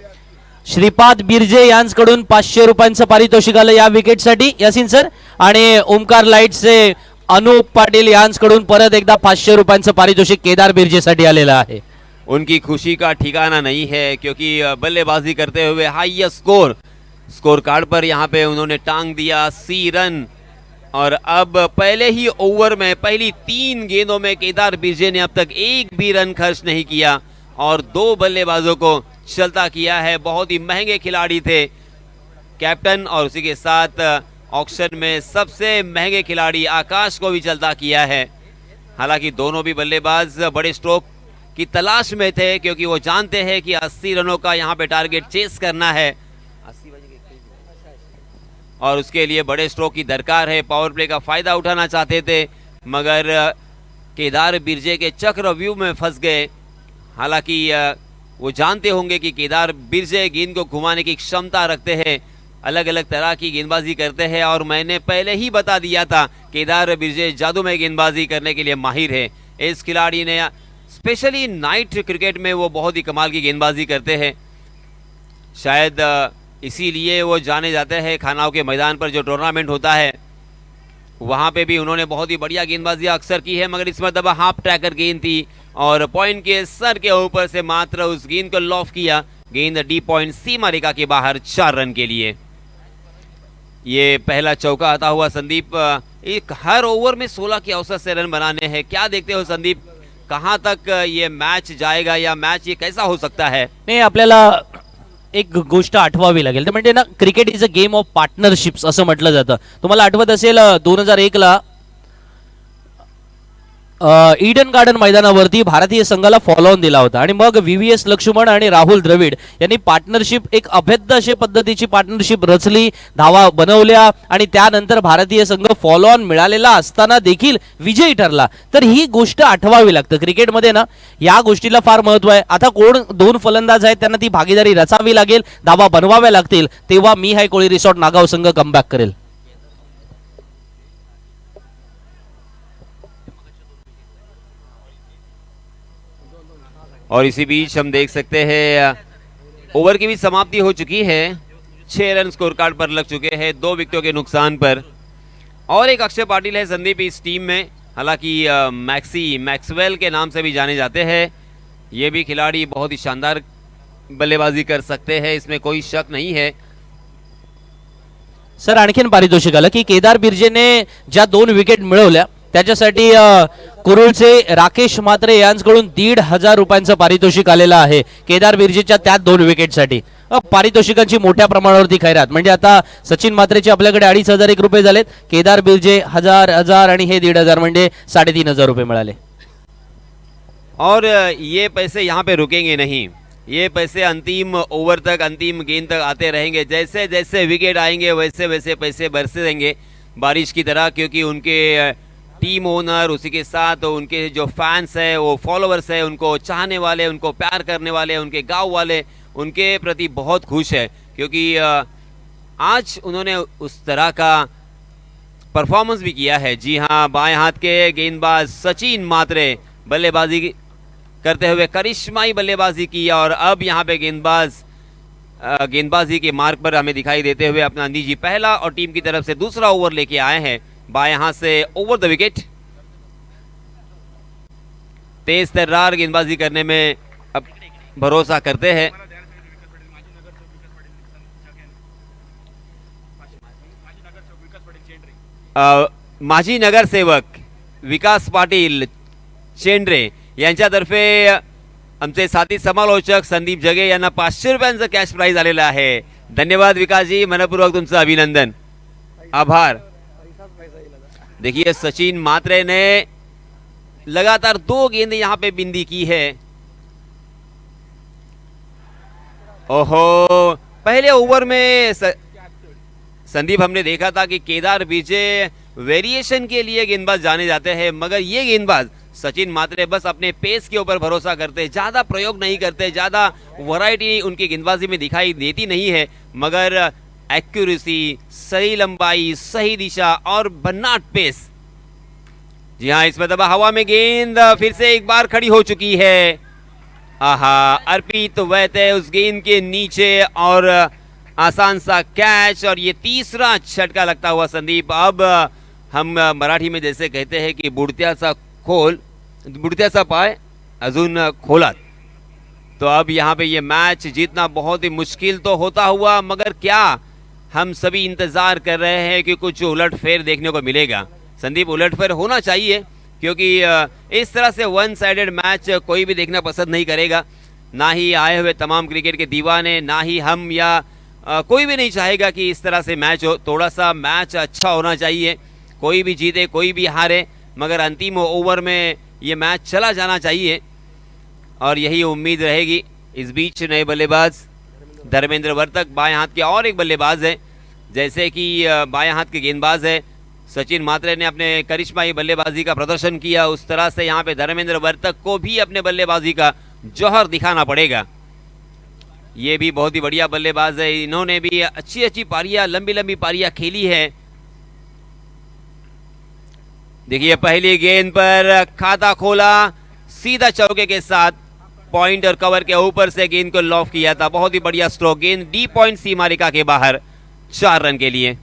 श्रीपाद बिर्जे यांच्याकडून 500 रुपयांचं पारितोषिक आलं या विकेटसाठी यासिन सर. आणि ओमकार लाईटचे अनुप पाटील यांच्याकडून परत एकदा 500 रुपयांचं पारितोषिक केदार बिर्जेसाठी आलेलं आहे. उनकी खुशी का ठिकाना नहीं है, क्योंकि बल्लेबाजी करते हुए हाईएस्ट स्कोर कार्ड पर यहाँ पे उन्होंने टांग दिया 80 रन। और अब पहले ही ओवर में पहली 3 गेंदों में केदार बिर्जे ने अब तक एक भी रन खर्च नहीं किया और 2 बल्लेबाजों को चलता किया है। बहुत ही महंगे खिलाड़ी थे कैप्टन, और उसी के साथ ऑक्शन में सबसे महंगे खिलाड़ी आकाश को भी चलता किया है। हालांकि दोनों भी बल्लेबाज बड़े स्ट्रोक की तलाश में थे, क्योंकि वो जानते हैं कि 80 रनों का यहाँ पे टारगेट चेस करना है और उसके लिए बड़े स्ट्रोक की दरकार है। पावर प्ले का फायदा उठाना चाहते थे, मगर केदार बिरजे के चक्रव्यूह में फंस गए। हालांकि वो जानते होंगे कि केदार बिरजे गेंद को घुमाने की क्षमता रखते हैं, अलग अलग तरह की गेंदबाजी करते हैं, और मैंने पहले ही बता दिया था केदार बिरजे जादूमय गेंदबाजी करने के लिए माहिर है। इस खिलाड़ी ने स्पेशली नाइट क्रिकेट में वो बहुत ही कमाल की गेंदबाजी करते हैं। शायद इसीलिए वो जाने जाते हैं। खानाओं के मैदान पर जो टूर्नामेंट होता है वहाँ पे भी उन्होंने बहुत ही बढ़िया गेंदबाजी अक्सर की है, मगर इस मरतबा हाफ ट्रैकर गेंद थी और पॉइंट के सर के ऊपर से मात्र उस गेंद को लॉफ किया। गेंद डी पॉइंट सीमा रेखा के बाहर 4 रन के लिए। ये पहला चौका आता हुआ संदीप, एक हर ओवर में 16 के औसत से रन बनाने हैं। क्या देखते हो संदीप, कहां तक ये मैच जाएगा या मैच ये कैसा हो सकता है? नाही, आपल्याला एक गोष्ट आठवावी लागेल, ते म्हणजे ना cricket is a game of partnerships असं म्हटलं जातं. तुम्हाला आठवत असेल 2001 ला ईडन गार्डन मैदानावरती भारतीय संघाला फॉलो ऑन दिला होता आणि मग व्हीव्हीएस लक्ष्मण आणि राहुल द्रविड यांनी पार्टनरशिप, एक अभेद्य अशी पद्धतीची पार्टनरशिप रचली, धावा बनवल्या आणि त्यानंतर भारतीय संघ फॉलो ऑन मिळालेला असताना देखील विजयी ठरला. तर ही गोष्ट आठवावी लागते क्रिकेटमध्ये ना, या गोष्टीला फार महत्व आहे. आता कोण दोन फलंदाज आहेत त्यांना ती भागीदारी रचावी लागेल, धावा बनवाव्या लागतील, तेव्हा मी हाय कोळी रिसॉर्ट नागाव संघ कमबॅक करेल. और इसी बीच हम देख सकते हैं ओवर की भी समाप्ति हो चुकी है। 6 रन स्कोर कार्ड पर लग चुके हैं 2 विकेटों के नुकसान पर। और एक अक्षय पाटिल है संदीप इस टीम में, हालांकि मैक्सवेल के नाम से भी जाने जाते हैं। ये भी खिलाड़ी बहुत ही शानदार बल्लेबाजी कर सकते हैं, इसमें कोई शक नहीं है। सर आणखीन पारितोषिक आलं की केदार बिर्जेने ज्या 2 विकेट मिळवल्या त्याच्यासाठी कुरुळचे राकेश म्हात्रे यांच्याकडून 1,500 रुपयांचं पारितोषिक आलेलं आहे केदार बिर्जेच्या त्या 2 विकेटसाठी. पारितोषिकांची मोठ्या प्रमाणावरती खैरात, म्हणजे आता सचिन म्हात्रेचे आपल्याकडे 2,501 रुपये झालेत, केदार बिर्जे 1000 आणि हे 1,500 म्हणजे 3,500 रुपये मिळाले. और ये पैसे यहाँ पे रुकेंगे नहीं, ये पैसे अंतिम ओवर तक, अंतिम गेंद तक आते रहेंगे। जैसे जैसे विकेट आएंगे वैसे वैसे पैसे बरसे रहेंगे बारिश की तरह, क्योंकि उनके टीम ओनर, उसी के साथ उनके जो फैंस है, वो फॉलोअर्स है, उनको चाहने वाले, उनको प्यार करने वाले, उनके गांव वाले उनके प्रति बहुत खुश है, क्योंकि आज उन्होंने उस तरह का परफॉर्मेंस भी किया है। जी हाँ, बाएं हाथ के गेंदबाज सचिन म्हात्रे बल्लेबाजी करते हुए करिश्माई बल्लेबाजी की, और अब यहाँ पे गेंदबाजी के मार्ग पर हमें दिखाई देते हुए अपना निजी पहला और टीम की तरफ से दूसरा ओवर लेके आए हैं। बाएं हाथ से ओवर द विकेट, तेज तर्रार गेंदबाजी करने में अब भरोसा करते हैं। माजी नगरसेवक विकास पाटील चेंड्रे यांच्यातर्फे आमचे साथी समालोचक संदीप जगे यांना 500 रुपयांचं कॅश प्राइज आलेलं आहे. धन्यवाद विकासजी, मनपूर्वक तुमचं अभिनंदन, आभार. देखिए सचिन म्हात्रे ने लगातार 2 गेंदें यहां पे बिंदी की है। ओहो, पहले ओवर में संदीप हमने देखा था कि केदार बिरजे वेरिएशन के लिए गेंदबाज जाने जाते हैं, मगर ये गेंदबाज सचिन म्हात्रे बस अपने पेस के ऊपर भरोसा करते, ज्यादा प्रयोग नहीं करते, ज्यादा वैरायटी उनकी गेंदबाजी में दिखाई देती नहीं है, मगर एक्यूरेसी, सही लंबाई, सही दिशा और भन्नाट पेस। जी हाँ, इस मरतबा हवा में गेंद फिर से एक बार खड़ी हो चुकी है। आहा, अर्पित वैते उस गेंद के नीचे और आसान सा कैच, और ये तीसरा छटका लगता हुआ संदीप। अब हम मराठी में जैसे कहते हैं कि बुडत्याचा पाय अजून खोलात, तो अब यहाँ पे ये मैच जीतना बहुत ही मुश्किल तो होता हुआ, मगर क्या हम सभी इंतजार कर रहे हैं कि कुछ उलटफेर देखने को मिलेगा। संदीप, उलटफेर होना चाहिए, क्योंकि इस तरह से वन साइडेड मैच कोई भी देखना पसंद नहीं करेगा, ना ही आए हुए तमाम क्रिकेट के दीवाने, ना ही हम, या कोई भी नहीं चाहेगा कि इस तरह से मैच हो। थोड़ा सा मैच अच्छा होना चाहिए, कोई भी जीते कोई भी हारे, मगर अंतिम ओवर में ये मैच चला जाना चाहिए और यही उम्मीद रहेगी। इस बीच नए बल्लेबाज धर्मेंद्र वर्तक बाएं हाथ के और एक बल्लेबाज है, जैसे कि बाएं हाथ के गेंदबाज है सचिन मात्रे ने अपने करिश्माई बल्लेबाजी का प्रदर्शन किया, उस तरह से यहाँ पे धर्मेंद्र वर्तक को भी अपने बल्लेबाजी का जौहर दिखाना पड़ेगा। ये भी बहुत ही बढ़िया बल्लेबाज है, इन्होंने भी अच्छी अच्छी पारियां, लंबी लंबी पारियां खेली है। देखिए पहली गेंद पर खाता खोला, सीधा चौके के साथ पॉइंट और कवर के ऊपर से गेंद को लॉफ किया था। बहुत ही बढ़िया स्ट्रोक, गेंद डी पॉइंट सीमारेखा के बाहर 4 रन के लिए।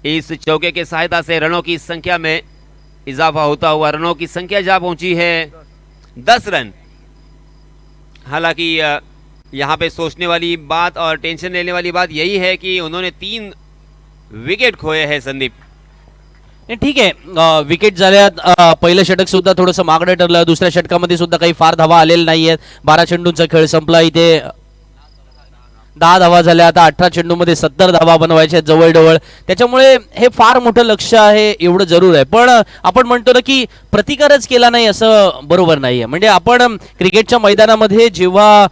इस चौके के सहायता से रनों की संख्या में इजाफा होता हुआ रनों की संख्या जा पहुंची है 10 रन। हालांकि यहाँ पे सोचने वाली बात और टेंशन लेने वाली बात यही है कि उन्होंने 3 विकेट खोए हैं संदीप। नाही, ठीक आहे, विकेट झाल्या, पहिलं षटक सुद्धा थोडंसं मागणं ठरलं, दुसऱ्या षटकामध्ये सुद्धा काही फार धावा आलेल्या नाहीयेत, 12 चेंडूंचा खेळ संपला, इथे 10 धावा झाल्या, आता 18 चेंडूमध्ये 70 धावा बनवायच्या जवळजवळ, त्याच्यामुळे हे फार मोठं लक्ष आहे एवढं जरूर आहे। पण आपण म्हणतो ना की प्रतिकारच केला नाही असं बरोबर नाहीये, म्हणजे आपण क्रिकेटच्या मैदानामध्ये जेव्हा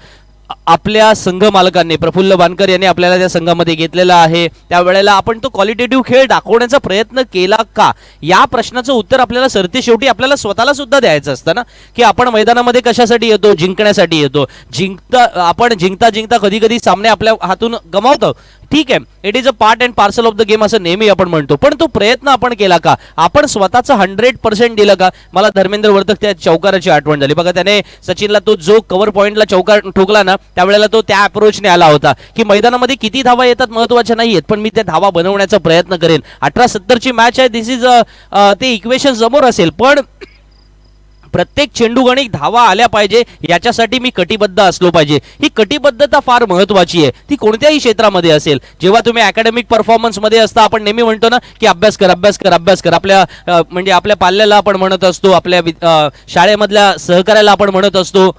आपल्या संघ मालकांनी प्रफुल्ल बानकर यांनी आपल्याला त्या संघामध्ये घेतलेला आहे त्यावेळेला आपण तो क्वालिटेटिव्ह खेळ दाखवण्याचा प्रयत्न केला का, या प्रश्नाचं उत्तर आपल्याला सरते शेवटी आपल्याला स्वतःला सुद्धा द्यायचं असतं ना, की आपण मैदानामध्ये कशासाठी येतो, जिंकण्यासाठी येतो। आपण जिंकता कधी कधी सामने आपल्या हातून गमावतो, ठीक आहे, it is a part and parcel of the game असं नेहमी आपण म्हणतो, पण तो प्रयत्न आपण केला का, आपण स्वतःचं 100% दिलं का। मला धर्मेंद्र वर्तक त्या चौकाराची आठवण झाली बघा, त्याने सचिनला तो जो कव्हर पॉइंटला चौकार ठोकला ना त्यावेळेला तो त्या अप्रोचने आला होता की मैदानामध्ये किती धावा येतात महत्त्वाच्या नाहीयेत, पण मी त्या धावा बनवण्याचा प्रयत्न करेन। 18-70 ची मॅच आहे, दिस इज ते इक्वेशन समोर असेल, पण प्रत्येक चेंडू गणिक धावा आल्या पाहिजे याच्यासाठी मी कटिबद्ध असलो पाहिजे। ही कटिबद्धता फार महत्त्वाची आहे, ती कोणत्याही क्षेत्रामध्ये असेल। जेव्हा तुम्ही अकॅडमिक परफॉर्मन्स मध्ये असता आपण नेहमी म्हणतो ना की अभ्यास कर अभ्यास कर अभ्यास कर, आपल्या म्हणजे आपल्या पाल्याला आपण म्हणत असतो, आपल्या शाळेमधल्या सहकार्याला आपण म्हणत असतो,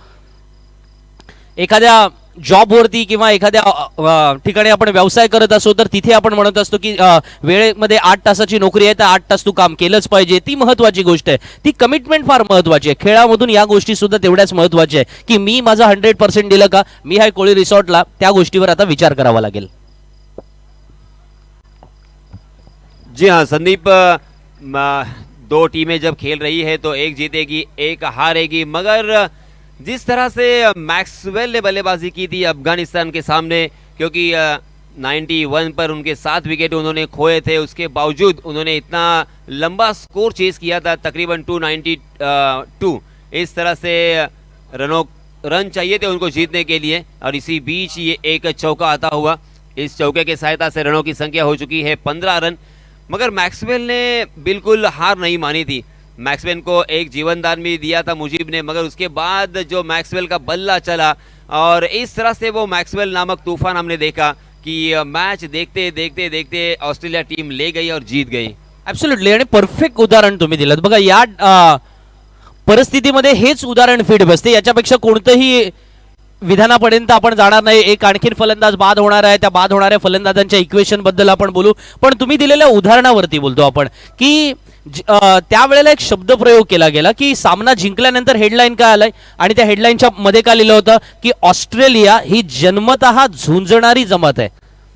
एखाद्या जॉबवरती किंवा एखाद्या ठिकाणी आपण व्यवसाय करत असो तर तिथे आपण म्हणत असतो की वेळेमध्ये 8 तासाची नोकरी आहे तर 8 तास तू काम केलंच पाहिजे, ती महत्त्वाची गोष्ट आहे, ती कमिटमेंट फार महत्त्वाची आहे। खेळामधून या गोष्टी सुद्धा तेवढ्याच महत्त्वाच्या आहे की मी माझा 100% दिलं का, मी हाय कोळी रिसॉर्टला, त्या गोष्टीवर आता विचार करावा लागेल। जी हाँ संदीप, 2 टीमें जब खेल रही है तो एक जीतेगी एक हारेगी, मगर जिस तरह से मैक्सवेल ने बल्लेबाजी की थी अफगानिस्तान के सामने, क्योंकि 91 पर उनके 7 विकेट उन्होंने खोए थे, उसके बावजूद उन्होंने इतना लंबा स्कोर चेस किया था तकरीबन 292, इस तरह से रन चाहिए थे उनको जीतने के लिए, और इसी बीच ये एक चौका आता हुआ, इस चौके के सहायता से रनों की संख्या हो चुकी है 15 रन। मगर मैक्सवेल ने बिल्कुल हार नहीं मानी थी, मैक्सवेल को एक जीवनदान भी दिया था मुजीब ने, मगर उसके बाद जो मैक्सवेल का बल्ला चला और इस तरह से वो मैक्सवेल नामक तूफान हमने देखा कि मैच देखते देखते देखते ऑस्ट्रेलिया टीम ले गई और जीत गई। ॲब्सोल्युटली, आणि परफेक्ट उदाहरण तुम्ही दिलं बघा, या परिस्थितीमध्ये हेच उदाहरण फिट बसते, याच्यापेक्षा कोणतंही विधानापर्यंत आपण जाणार नाही। एक आणखीन फलंदाज बाद होणार आहे, त्या बाद होणाऱ्या फलंदाजांच्या इक्वेशन बद्दल आपण बोलू, पण तुम्ही दिलेल्या उदाहरणावरती बोलतो आपण की त्यावेळेला एक शब्द प्रयोग केला गेला की सामना जिंकल्यानंतर हेडलाईन काय आलाय, आणि त्या हेडलाईनच्या मध्ये काय लिहिलं होतं की ऑस्ट्रेलिया ही जन्मतः झुंजणारी जमात आहे,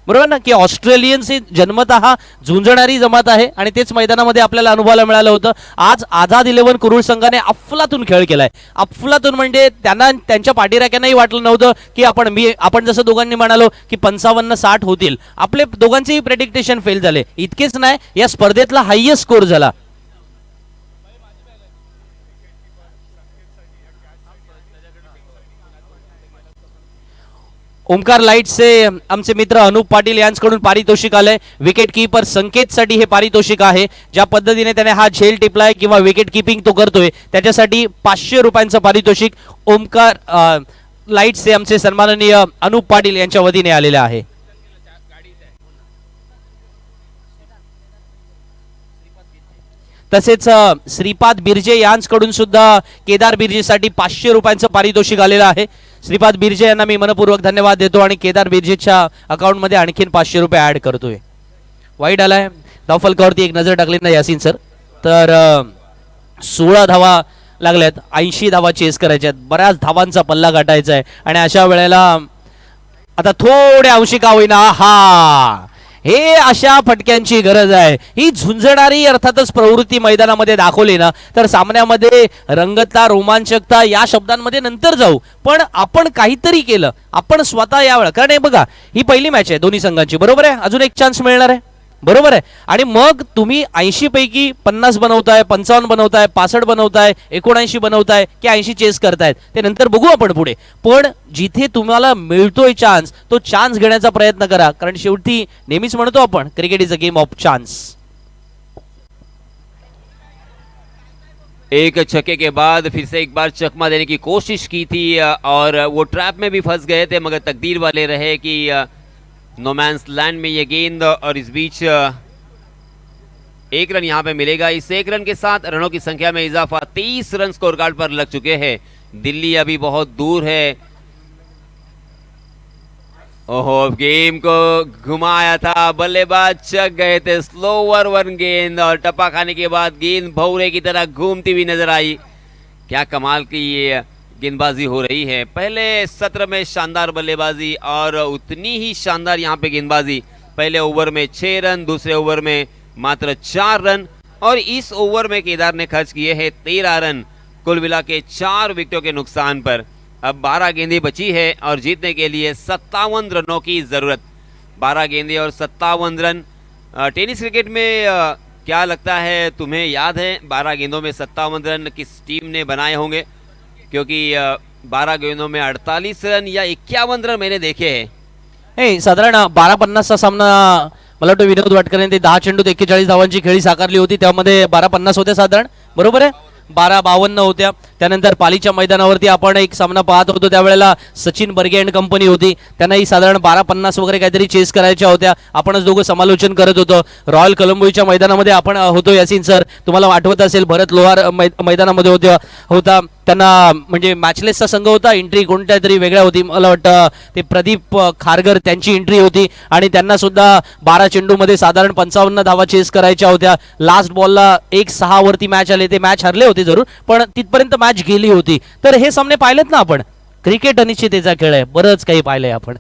बरोबर ना, की ऑस्ट्रेलियन्स ही जन्मतः झुंजणारी जमात आहे, आणि तेच मैदानामध्ये आपल्याला अनुभवायला मिळालं होतं। आज आझाद 11 कुरुळ संघाने अफलातून खेळ केलाय, अफलातून म्हणजे त्यांना त्यांच्या पाठीराख्यांनाही वाटलं नव्हतं की आपण जसं दोघांनी म्हणालो की 55-60 होतील, आपले दोघांचेही प्रेडिक्टेशन फेल झाले। इतकेच नाही, या स्पर्धेतला हायेस्ट स्कोर झाला। ओमकार लाईट्सचे आमचे मित्र अनुप पाटील यांच्याकडून पारितोषिक आलंय, विकेट कीपर संकेतसाठी हे पारितोषिक आहे। ज्या पद्धतीने त्याने हा झेल टिपलाय किंवा विकेट कीपिंग तो करतोय त्याच्यासाठी 500 रुपयांचं पारितोषिक ओमकार लाईट्सचे आमचे सन्माननीय अनुप पाटील यांच्या वतीने आलेले आहे। तसेच श्रीपाद बिर्जे यांच्याकडून सुद्धा केदार बिर्जेसाठी 500 रुपयांचं पारितोषिक आलेलं आहे। श्रीपाद बिर्जे यांना मी मनपूर्वक धन्यवाद देतो आणि केदार बिर्जेच्या अकाउंट मध्ये आणखीन 500 रुपये ऍड करतोय। वाईट आलाय, धावफलकावरती एक नजर टाकली ना यासीन सर, तर 16 धावा लागल्यात, 80 धावा चेस करायच्या आहेत, बऱ्याच धावांचा पल्ला गाठायचा आहे आणि अशा वेळेला आता थोडे अंशी का होईना, हा हे अशा फटक्यांची गरज आहे. ही झुंजणारी अर्थातच प्रवृत्ती मैदानामध्ये दाखवली ना तर सामन्यामध्ये रंगतता, रोमांचकता या शब्दांमध्ये नंतर जाऊ, पण आपण काहीतरी केलं, आपण स्वतः यावेळेला, कारण हे बघा ही पहिली मॅच आहे दोन्ही संघांची, बरोबर आहे, अजून एक चान्स मिळणार आहे, बरोबर आहे, आणि मग तुम्ही 80 पैकी 50 बनवताय, 55 बनवताय, 65 बनवताय, 79 बनवताय की 80 चेस करतायत ते नंतर बघू आपण पुढे, पण जिथे तुम्हाला मिळतोय चान्स तो चान्स घेण्याचा प्रयत्न करा, कारण शेवटी नेहमीच म्हणतो आपण cricket is a game of chance. एक छक्के के बाद फिर से एक बार चकमा देने की कोशिश की थी और वो ट्रैप में भी फंस गए थे, मगर तकदीर वाले रहे कि नोमैंस लैंड में ये गेंद, और इस बीच एक रन यहां पे मिलेगा. इस एक रन के साथ रनों की संख्या में इजाफा, 30 रन स्कोर कार्ड पर लग चुके हैं. दिल्ली अभी बहुत दूर है. ओहो, गेम को घुमाया था, बल्लेबाज चक गए थे, स्लोवर वन गेंद और टप्पा खाने के बाद गेंद भौरे की तरह घूमती हुई नजर आई. क्या कमाल की ये गेंदबाजी हो रही है. पहले सत्र में शानदार बल्लेबाजी और उतनी ही शानदार यहाँ पे गेंदबाजी. पहले ओवर में 6 रन, दूसरे ओवर में मात्र 4 रन, और इस ओवर में केदार ने खर्च किए हैं 13 रन, कुल मिला के 4 विकेटों के नुकसान पर. अब 12 गेंदें बची है और जीतने के लिए 57 रनों की जरूरत. 12 गेंदें और 57 रन. टेनिस क्रिकेट में क्या लगता है, तुम्हें याद है 12 गेंदों में 57 रन किस टीम ने बनाए होंगे? क्योंकि 12 गेंदों में 48 रन या 51 रन मैंने देखे हैं. हे साधारण 12-50चा सामना मला वाटतं विनोद वाटकरने ते 10 चेंडूत 41 धावांची खेळी साकारली होती, त्यामध्ये 12-50 होते साधारण, बरोबर आहे, 12-52 होत्या. त्यानंतर पालीच्या मैदानावरती आपण एक सामना पाहत होतो, त्यावेळेला सचिन बर्गे अँड कंपनी होती, त्यांनाही साधारण 12-50 वगैरे काहीतरी चेस करायच्या होत्या. आपणच दोघं समालोचन करत होतो. रॉयल कोलंबोच्या मैदानामध्ये आपण होतो, यासीन सर तुम्हाला आठवत असेल, भरत लोहार मैदानामध्ये होता, त्यांना म्हणजे मॅचलेसचा संघ होता, एंट्री कोणत्या तरी वेगळ्या होती, मला वाटतं ते प्रदीप खारगर त्यांची एंट्री होती, आणि त्यांना सुद्धा 12 चेंडूमध्ये साधारण 55 धावा चेस करायच्या होत्या. लास्ट बॉलला 1-6 वरती मॅच आले, ते मॅच हरले होते जरूर, पण तिथपर्यंत मॅच गेली होती. तर हे सामने पाहिलेत ना आपण, क्रिकेट अनिश्चिततेचा खेळ आहे, बरंच काही पाहिलंय आपण.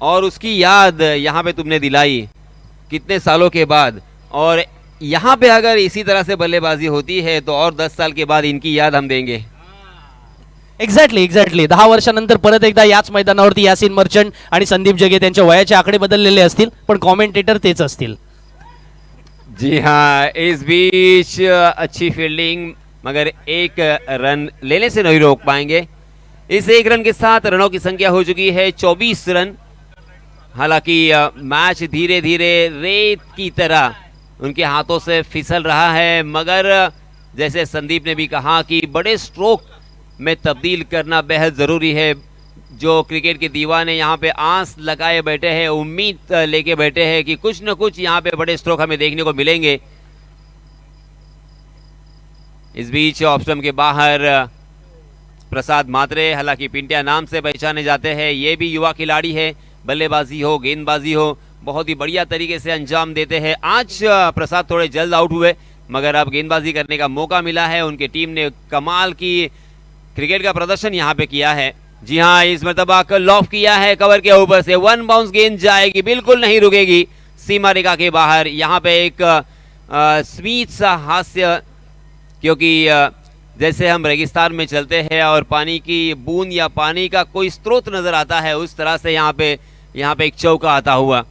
और उसकी याद यहाँ पे तुमने दिलाई कितने सालों के बाद, और यहाँ पे अगर इसी तरह से बल्लेबाजी होती है तो और 10 साल के बाद इनकी याद हम देंगे. एक्झॅक्टली 10 वर्षानंतर परत एकदा याच मैदानावरती यासीन मर्चंट आणि संदीप जगे त्यांच्या वयाचे आकडे बदललेले असतील, पण कॉमेंटेटर तेच असतील. जी हाँ, इस बीच अच्छी फील्डिंग, मगर एक रन लेने से नहीं रोक पाएंगे. इस एक रन के साथ रनों की संख्या हो चुकी है 24 रन. हालांकि मैच धीरे धीरे रेत की तरह उनके हाथों से फिसल रहा है, मगर जैसे संदीप ने भी कहा कि बड़े स्ट्रोक में तब्दील करना बेहद ज़रूरी है. जो क्रिकेट के दीवाने यहाँ पे आस लगाए बैठे हैं, उम्मीद लेके बैठे हैं कि कुछ न कुछ यहाँ पे बड़े स्ट्रोक हमें देखने को मिलेंगे. इस बीच ऑफ स्टंप के बाहर प्रसाद मात्रे, हालांकि पिंटिया नाम से पहचाने जाते हैं, ये भी युवा खिलाड़ी है, बल्लेबाजी हो गेंदबाजी हो बहुत ही बढ़िया तरीके से अंजाम देते हैं. आज प्रसाद थोड़े जल्द आउट हुए, मगर अब गेंदबाजी करने का मौका मिला है. उनकी टीम ने कमाल की क्रिकेट का प्रदर्शन यहाँ पे किया है. जी हाँ, इस मरतबा लॉफ किया है कवर के ऊपर से, 1 बाउंस गेंद जाएगी, बिल्कुल नहीं रुकेगी सीमा रेखा के बाहर. यहाँ पे एक स्मित सा हास्य, क्योंकि जैसे हम रेगिस्तान में चलते हैं और पानी की बूंद या पानी का कोई स्रोत नजर आता है, उस तरह से यहाँ पे एक चौका आता हुआ.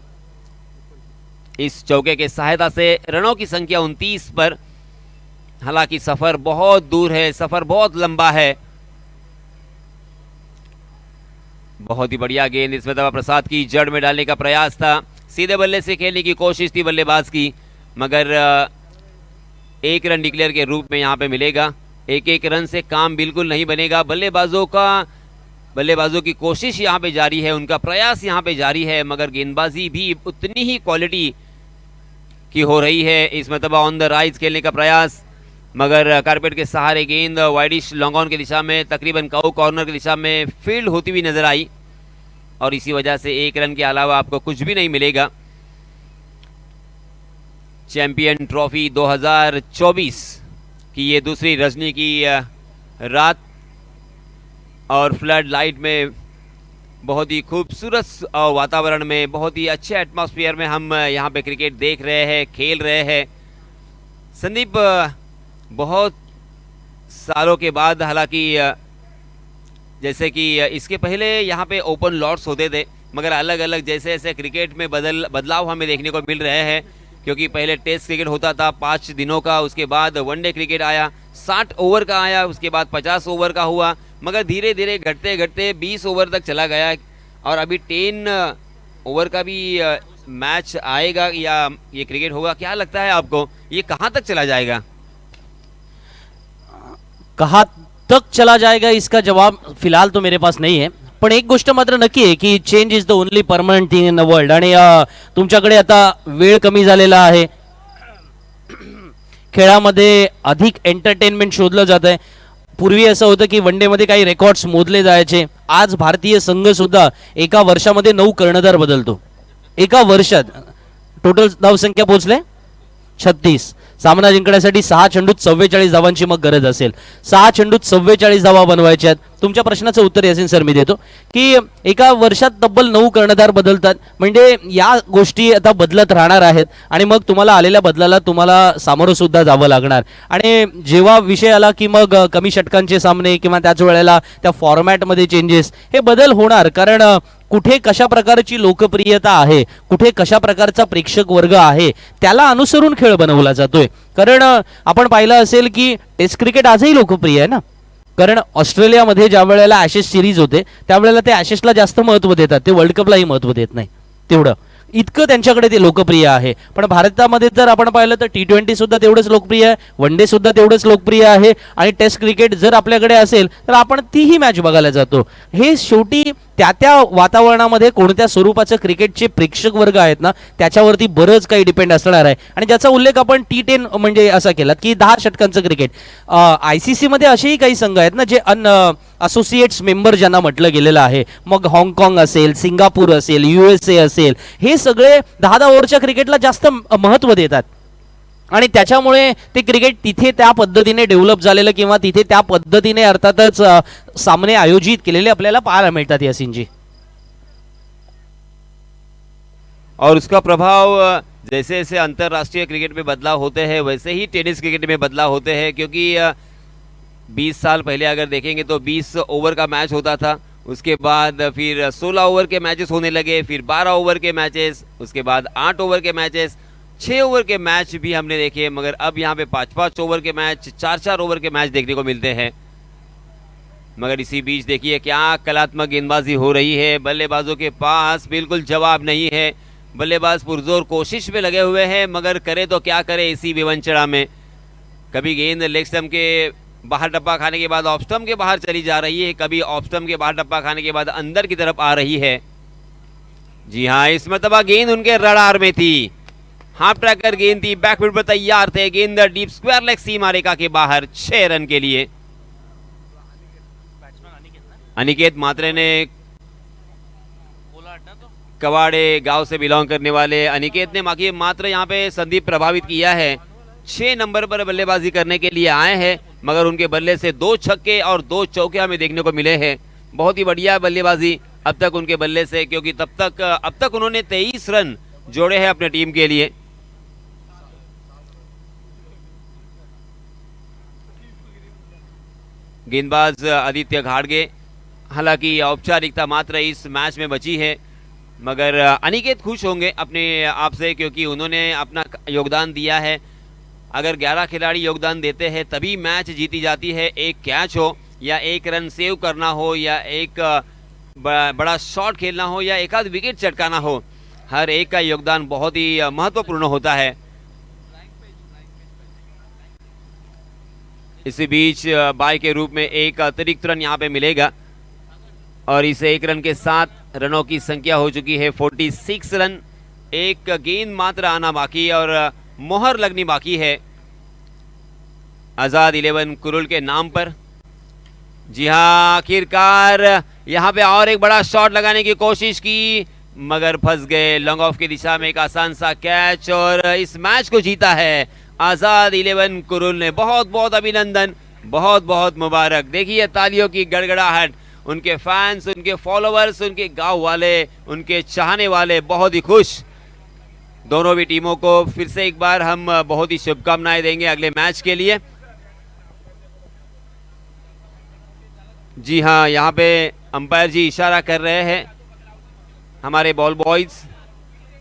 इस चौके के सहायता से रनों की संख्या 29 पर. हालांकि सफर बहुत दूर है, सफर बहुत लंबा है. बहुत ही बढ़िया गेंद इसमें दबा प्रसाद की जड़ में डालने का प्रयास था, सीधे बल्ले से खेलने की कोशिश थी बल्लेबाज की, मगर एक रन डिक्लेयर के रूप में यहाँ पे मिलेगा. एक रन से काम बिल्कुल नहीं बनेगा. बल्लेबाजों की कोशिश यहाँ पे जारी है, उनका प्रयास यहाँ पे जारी है, मगर गेंदबाजी भी उतनी ही क्वालिटी की हो रही है. इस मरतबा ऑन द राइज खेलने का प्रयास, मगर कारपेट के सहारे गेंद वाइडिश लॉन्ग ऑन की दिशा में, तकरीबन काउ कॉर्नर की दिशा में फील्ड होती हुई नजर आई, और इसी वजह से एक रन के अलावा आपको कुछ भी नहीं मिलेगा. चैंपियन ट्रॉफी 2024 कि ये दूसरी रजनी की रात और फ्लड लाइट में बहुत ही खूबसूरत वातावरण में, बहुत ही अच्छे एटमॉस्फेयर में हम यहाँ पे क्रिकेट देख रहे हैं, खेल रहे हैं। संदीप, बहुत सालों के बाद, हालांकि जैसे कि इसके पहले यहाँ पे ओपन लॉट्स होते थे, मगर अलग अलग जैसे जैसे क्रिकेट में बदलाव हमें देखने को मिल रहे हैं। क्योंकि पहले टेस्ट क्रिकेट होता था 5 दिनों का, उसके बाद वनडे क्रिकेट आया, 60 ओवर का आया, उसके बाद 50 ओवर का हुआ, मगर धीरे धीरे घटते घटते 20 ओवर तक चला गया और अभी 10 ओवर का भी मैच आएगा या ये क्रिकेट होगा। क्या लगता है आपको, ये कहाँ तक चला जाएगा? कहाँ तक चला जाएगा इसका जवाब फिलहाल तो मेरे पास नहीं आहे, पण एक गोष्ट मात्र नक्की आहे की change is the only permanent thing in the world. आणि तुमच्याकडे आता वेळ कमी झालेला आहे, खेळामध्ये अधिक एंटरटेनमेंट शोधलं जात आहे. पूर्वी असं होतं की वन डे मध्ये काही रेकॉर्ड्स मोजले जायचे. आज भारतीय संघ सुद्धा एका वर्षामध्ये 9 कर्णधार बदलतो. एका वर्षात टोटल धावसंख्या पोहोचले 36. सामना जिंकण्यासाठी 6 चेंडूत 44 धावांची मग गरज असेल. 6 चेंडूत 44 धावा बनवायच्या आहेत. तुमच्या प्रश्नाचं उत्तर यासीन सर मी देतो की एका वर्षात तब्बल 9 कर्णधार बदलतात. म्हणजे या गोष्टी आता बदलत राहणार आहेत आणि मग तुम्हाला आलेल्या बदलाला तुम्हाला सामोरं सुद्धा जावं लागणार. आणि जेव्हा विषय आला की मग कमी षटकांचे सामने किंवा त्याच वेळेला त्या फॉर्मॅटमध्ये चेंजेस, हे बदल होणार. कारण कुठे कशा प्रकारची लोकप्रियता आहे, कुठे कशा प्रकारचा प्रेक्षक वर्ग आहे, त्याला अनुसरून खेळ बनवला जातोय. कारण आपण पाहिलं असेल की टेस्ट क्रिकेट आजही लोकप्रिय आहे ना. कारण ऑस्ट्रेलियामध्ये ज्या वेळेला ॲशेस सिरीज होते त्यावेळेला ते ॲशेसला जास्त महत्त्व देतात, ते वर्ल्ड कपलाही महत्त्व देत नाही तेवढं, इतकं त्यांच्याकडे ते लोकप्रिय आहे. पण भारतामध्ये जर आपण पाहिलं तर T20 सुद्धा तेवढंच लोकप्रिय आहे, वन डे सुद्धा तेवढंच लोकप्रिय आहे आणि टेस्ट क्रिकेट जर आपल्याकडे असेल तर आपण तीही मॅच बघायला जातो. हे शेवटी त्या त्या वातावरणामध्ये कोणत्या स्वरूपाचं क्रिकेटचे प्रेक्षक वर्ग आहेत ना त्याच्यावरती बरंच काही डिपेंड असणार आहे. आणि ज्याचा उल्लेख आपण T10 म्हणजे असा केला की 10 षटकांचं क्रिकेट. ICC मध्ये असेही काही संघ आहेत ना जे असोसिएट्स मेंबर ज्यांना म्हटलं गेलेलं आहे. मग हाँगकाँग असेल, सिंगापूर असेल, USA असेल, हे सगळे 10 ओव्हरच्या क्रिकेटला जास्त महत्त्व देतात. आणि त्याच्यामुळे ते क्रिकेट तिथे त्या पद्धतीने डेव्हलप झालेलं किंवा तिथे त्या पद्धतीने अर्थातच सामने आयोजित केलेले आपल्याला पाहायला मिळतात यासीन जी. और उसका प्रभाव जैसे जैसे अंतर्राष्ट्रीय क्रिकेट में बदलाव होते हैं वैसे ही टेनिस क्रिकेट में बदलाव होते हैं. क्योंकि 20 साल पहले अगर देखेंगे तो 20 ओवर का मैच होता था, उसके बाद फिर 16 ओवर के मैचेस होने लगे, फिर 12 ओवर के मैचेस, उसके बाद 8 ओवर के मैचेस, 6 ओवर के मैच भी हमने देखे. मगर अब यहाँ पे 5-5 ओवर के मैच, 4-4 ओवर के मैच देखने को मिलते हैं. मगर इसी बीच देखिए क्या कलात्मक गेंदबाजी हो रही है. बल्लेबाजों के पास बिल्कुल जवाब नहीं है. बल्लेबाज पुरजोर कोशिश में लगे हुए हैं, मगर करे तो क्या करे इसी विवंचना में. कभी गेंद लेग स्टंप के बाहर डब्बा खाने के बाद ऑफ स्टंप के बाहर चली जा रही है, कभी ऑफ स्टंप के बाहर डब्बा खाने के बाद अंदर की तरफ आ रही है. जी हाँ, इस मरतबा गेंद उनके रडार में थी. हाफ ट्रैकर गेंद थी, बैकफुट पर तैयार थे. गेंद डीप स्क्वायर लेग सीमा रेखा के बाहर 6 रन के लिए. अनिकेत मात्रे ने, कवाड़े गांव से बिलोंग करने वाले अनिकेत ने मात्र यहाँ पे संदीप प्रभावित किया है. 6 नंबर पर बल्लेबाजी करने के लिए आए हैं, मगर उनके बल्ले से 2 छक्के और 2 चौके हमें देखने को मिले हैं. बहुत ही बढ़िया बल्लेबाजी अब तक उनके बल्ले से, क्योंकि अब तक उन्होंने 23 रन जोड़े हैं अपने टीम के लिए. गेंदबाज आदित्य घाड़गे, हालांकि औपचारिकता मात्र इस मैच में बची है, मगर अनिकेत खुश होंगे अपने आप से, क्योंकि उन्होंने अपना योगदान दिया है. अगर 11 खिलाड़ी योगदान देते हैं तभी मैच जीती जाती है. एक कैच हो या 1 रन सेव करना हो या एक बड़ा शॉट खेलना हो या एक आध विकेट चटकाना हो, हर एक का योगदान बहुत ही महत्वपूर्ण होता है. इसी बीच बाय के रूप में एक अतिरिक्त रन यहाँ पे मिलेगा और इस 1 रन के साथ रनों की संख्या हो चुकी है 46 रन. एक गेंद मात्र आना बाकी और मोहर लगनी बाकी है आजाद 11 कुरुल के नाम पर. जी हाँ, आखिरकार यहाँ पे और एक बड़ा शॉट लगाने की कोशिश की, मगर फंस गए। लॉन्ग ऑफ की दिशा में एक आसान सा कैच और इस मैच को जीता है आजाद 11 कुरुल ने। बहुत बहुत अभिनंदन, बहुत बहुत मुबारक। देखिए तालियों की गड़गड़ाहट, उनके फैंस, उनके फॉलोअर्स, उनके गांव वाले, उनके चाहने वाले बहुत ही खुश। दोनों भी टीमों को फिर से एक बार हम बहुत ही शुभकामनाएं देंगे अगले मैच के लिए। जी हाँ, यहाँ पे अंपायर जी इशारा कर रहे हैं हमारे बॉल बॉयज।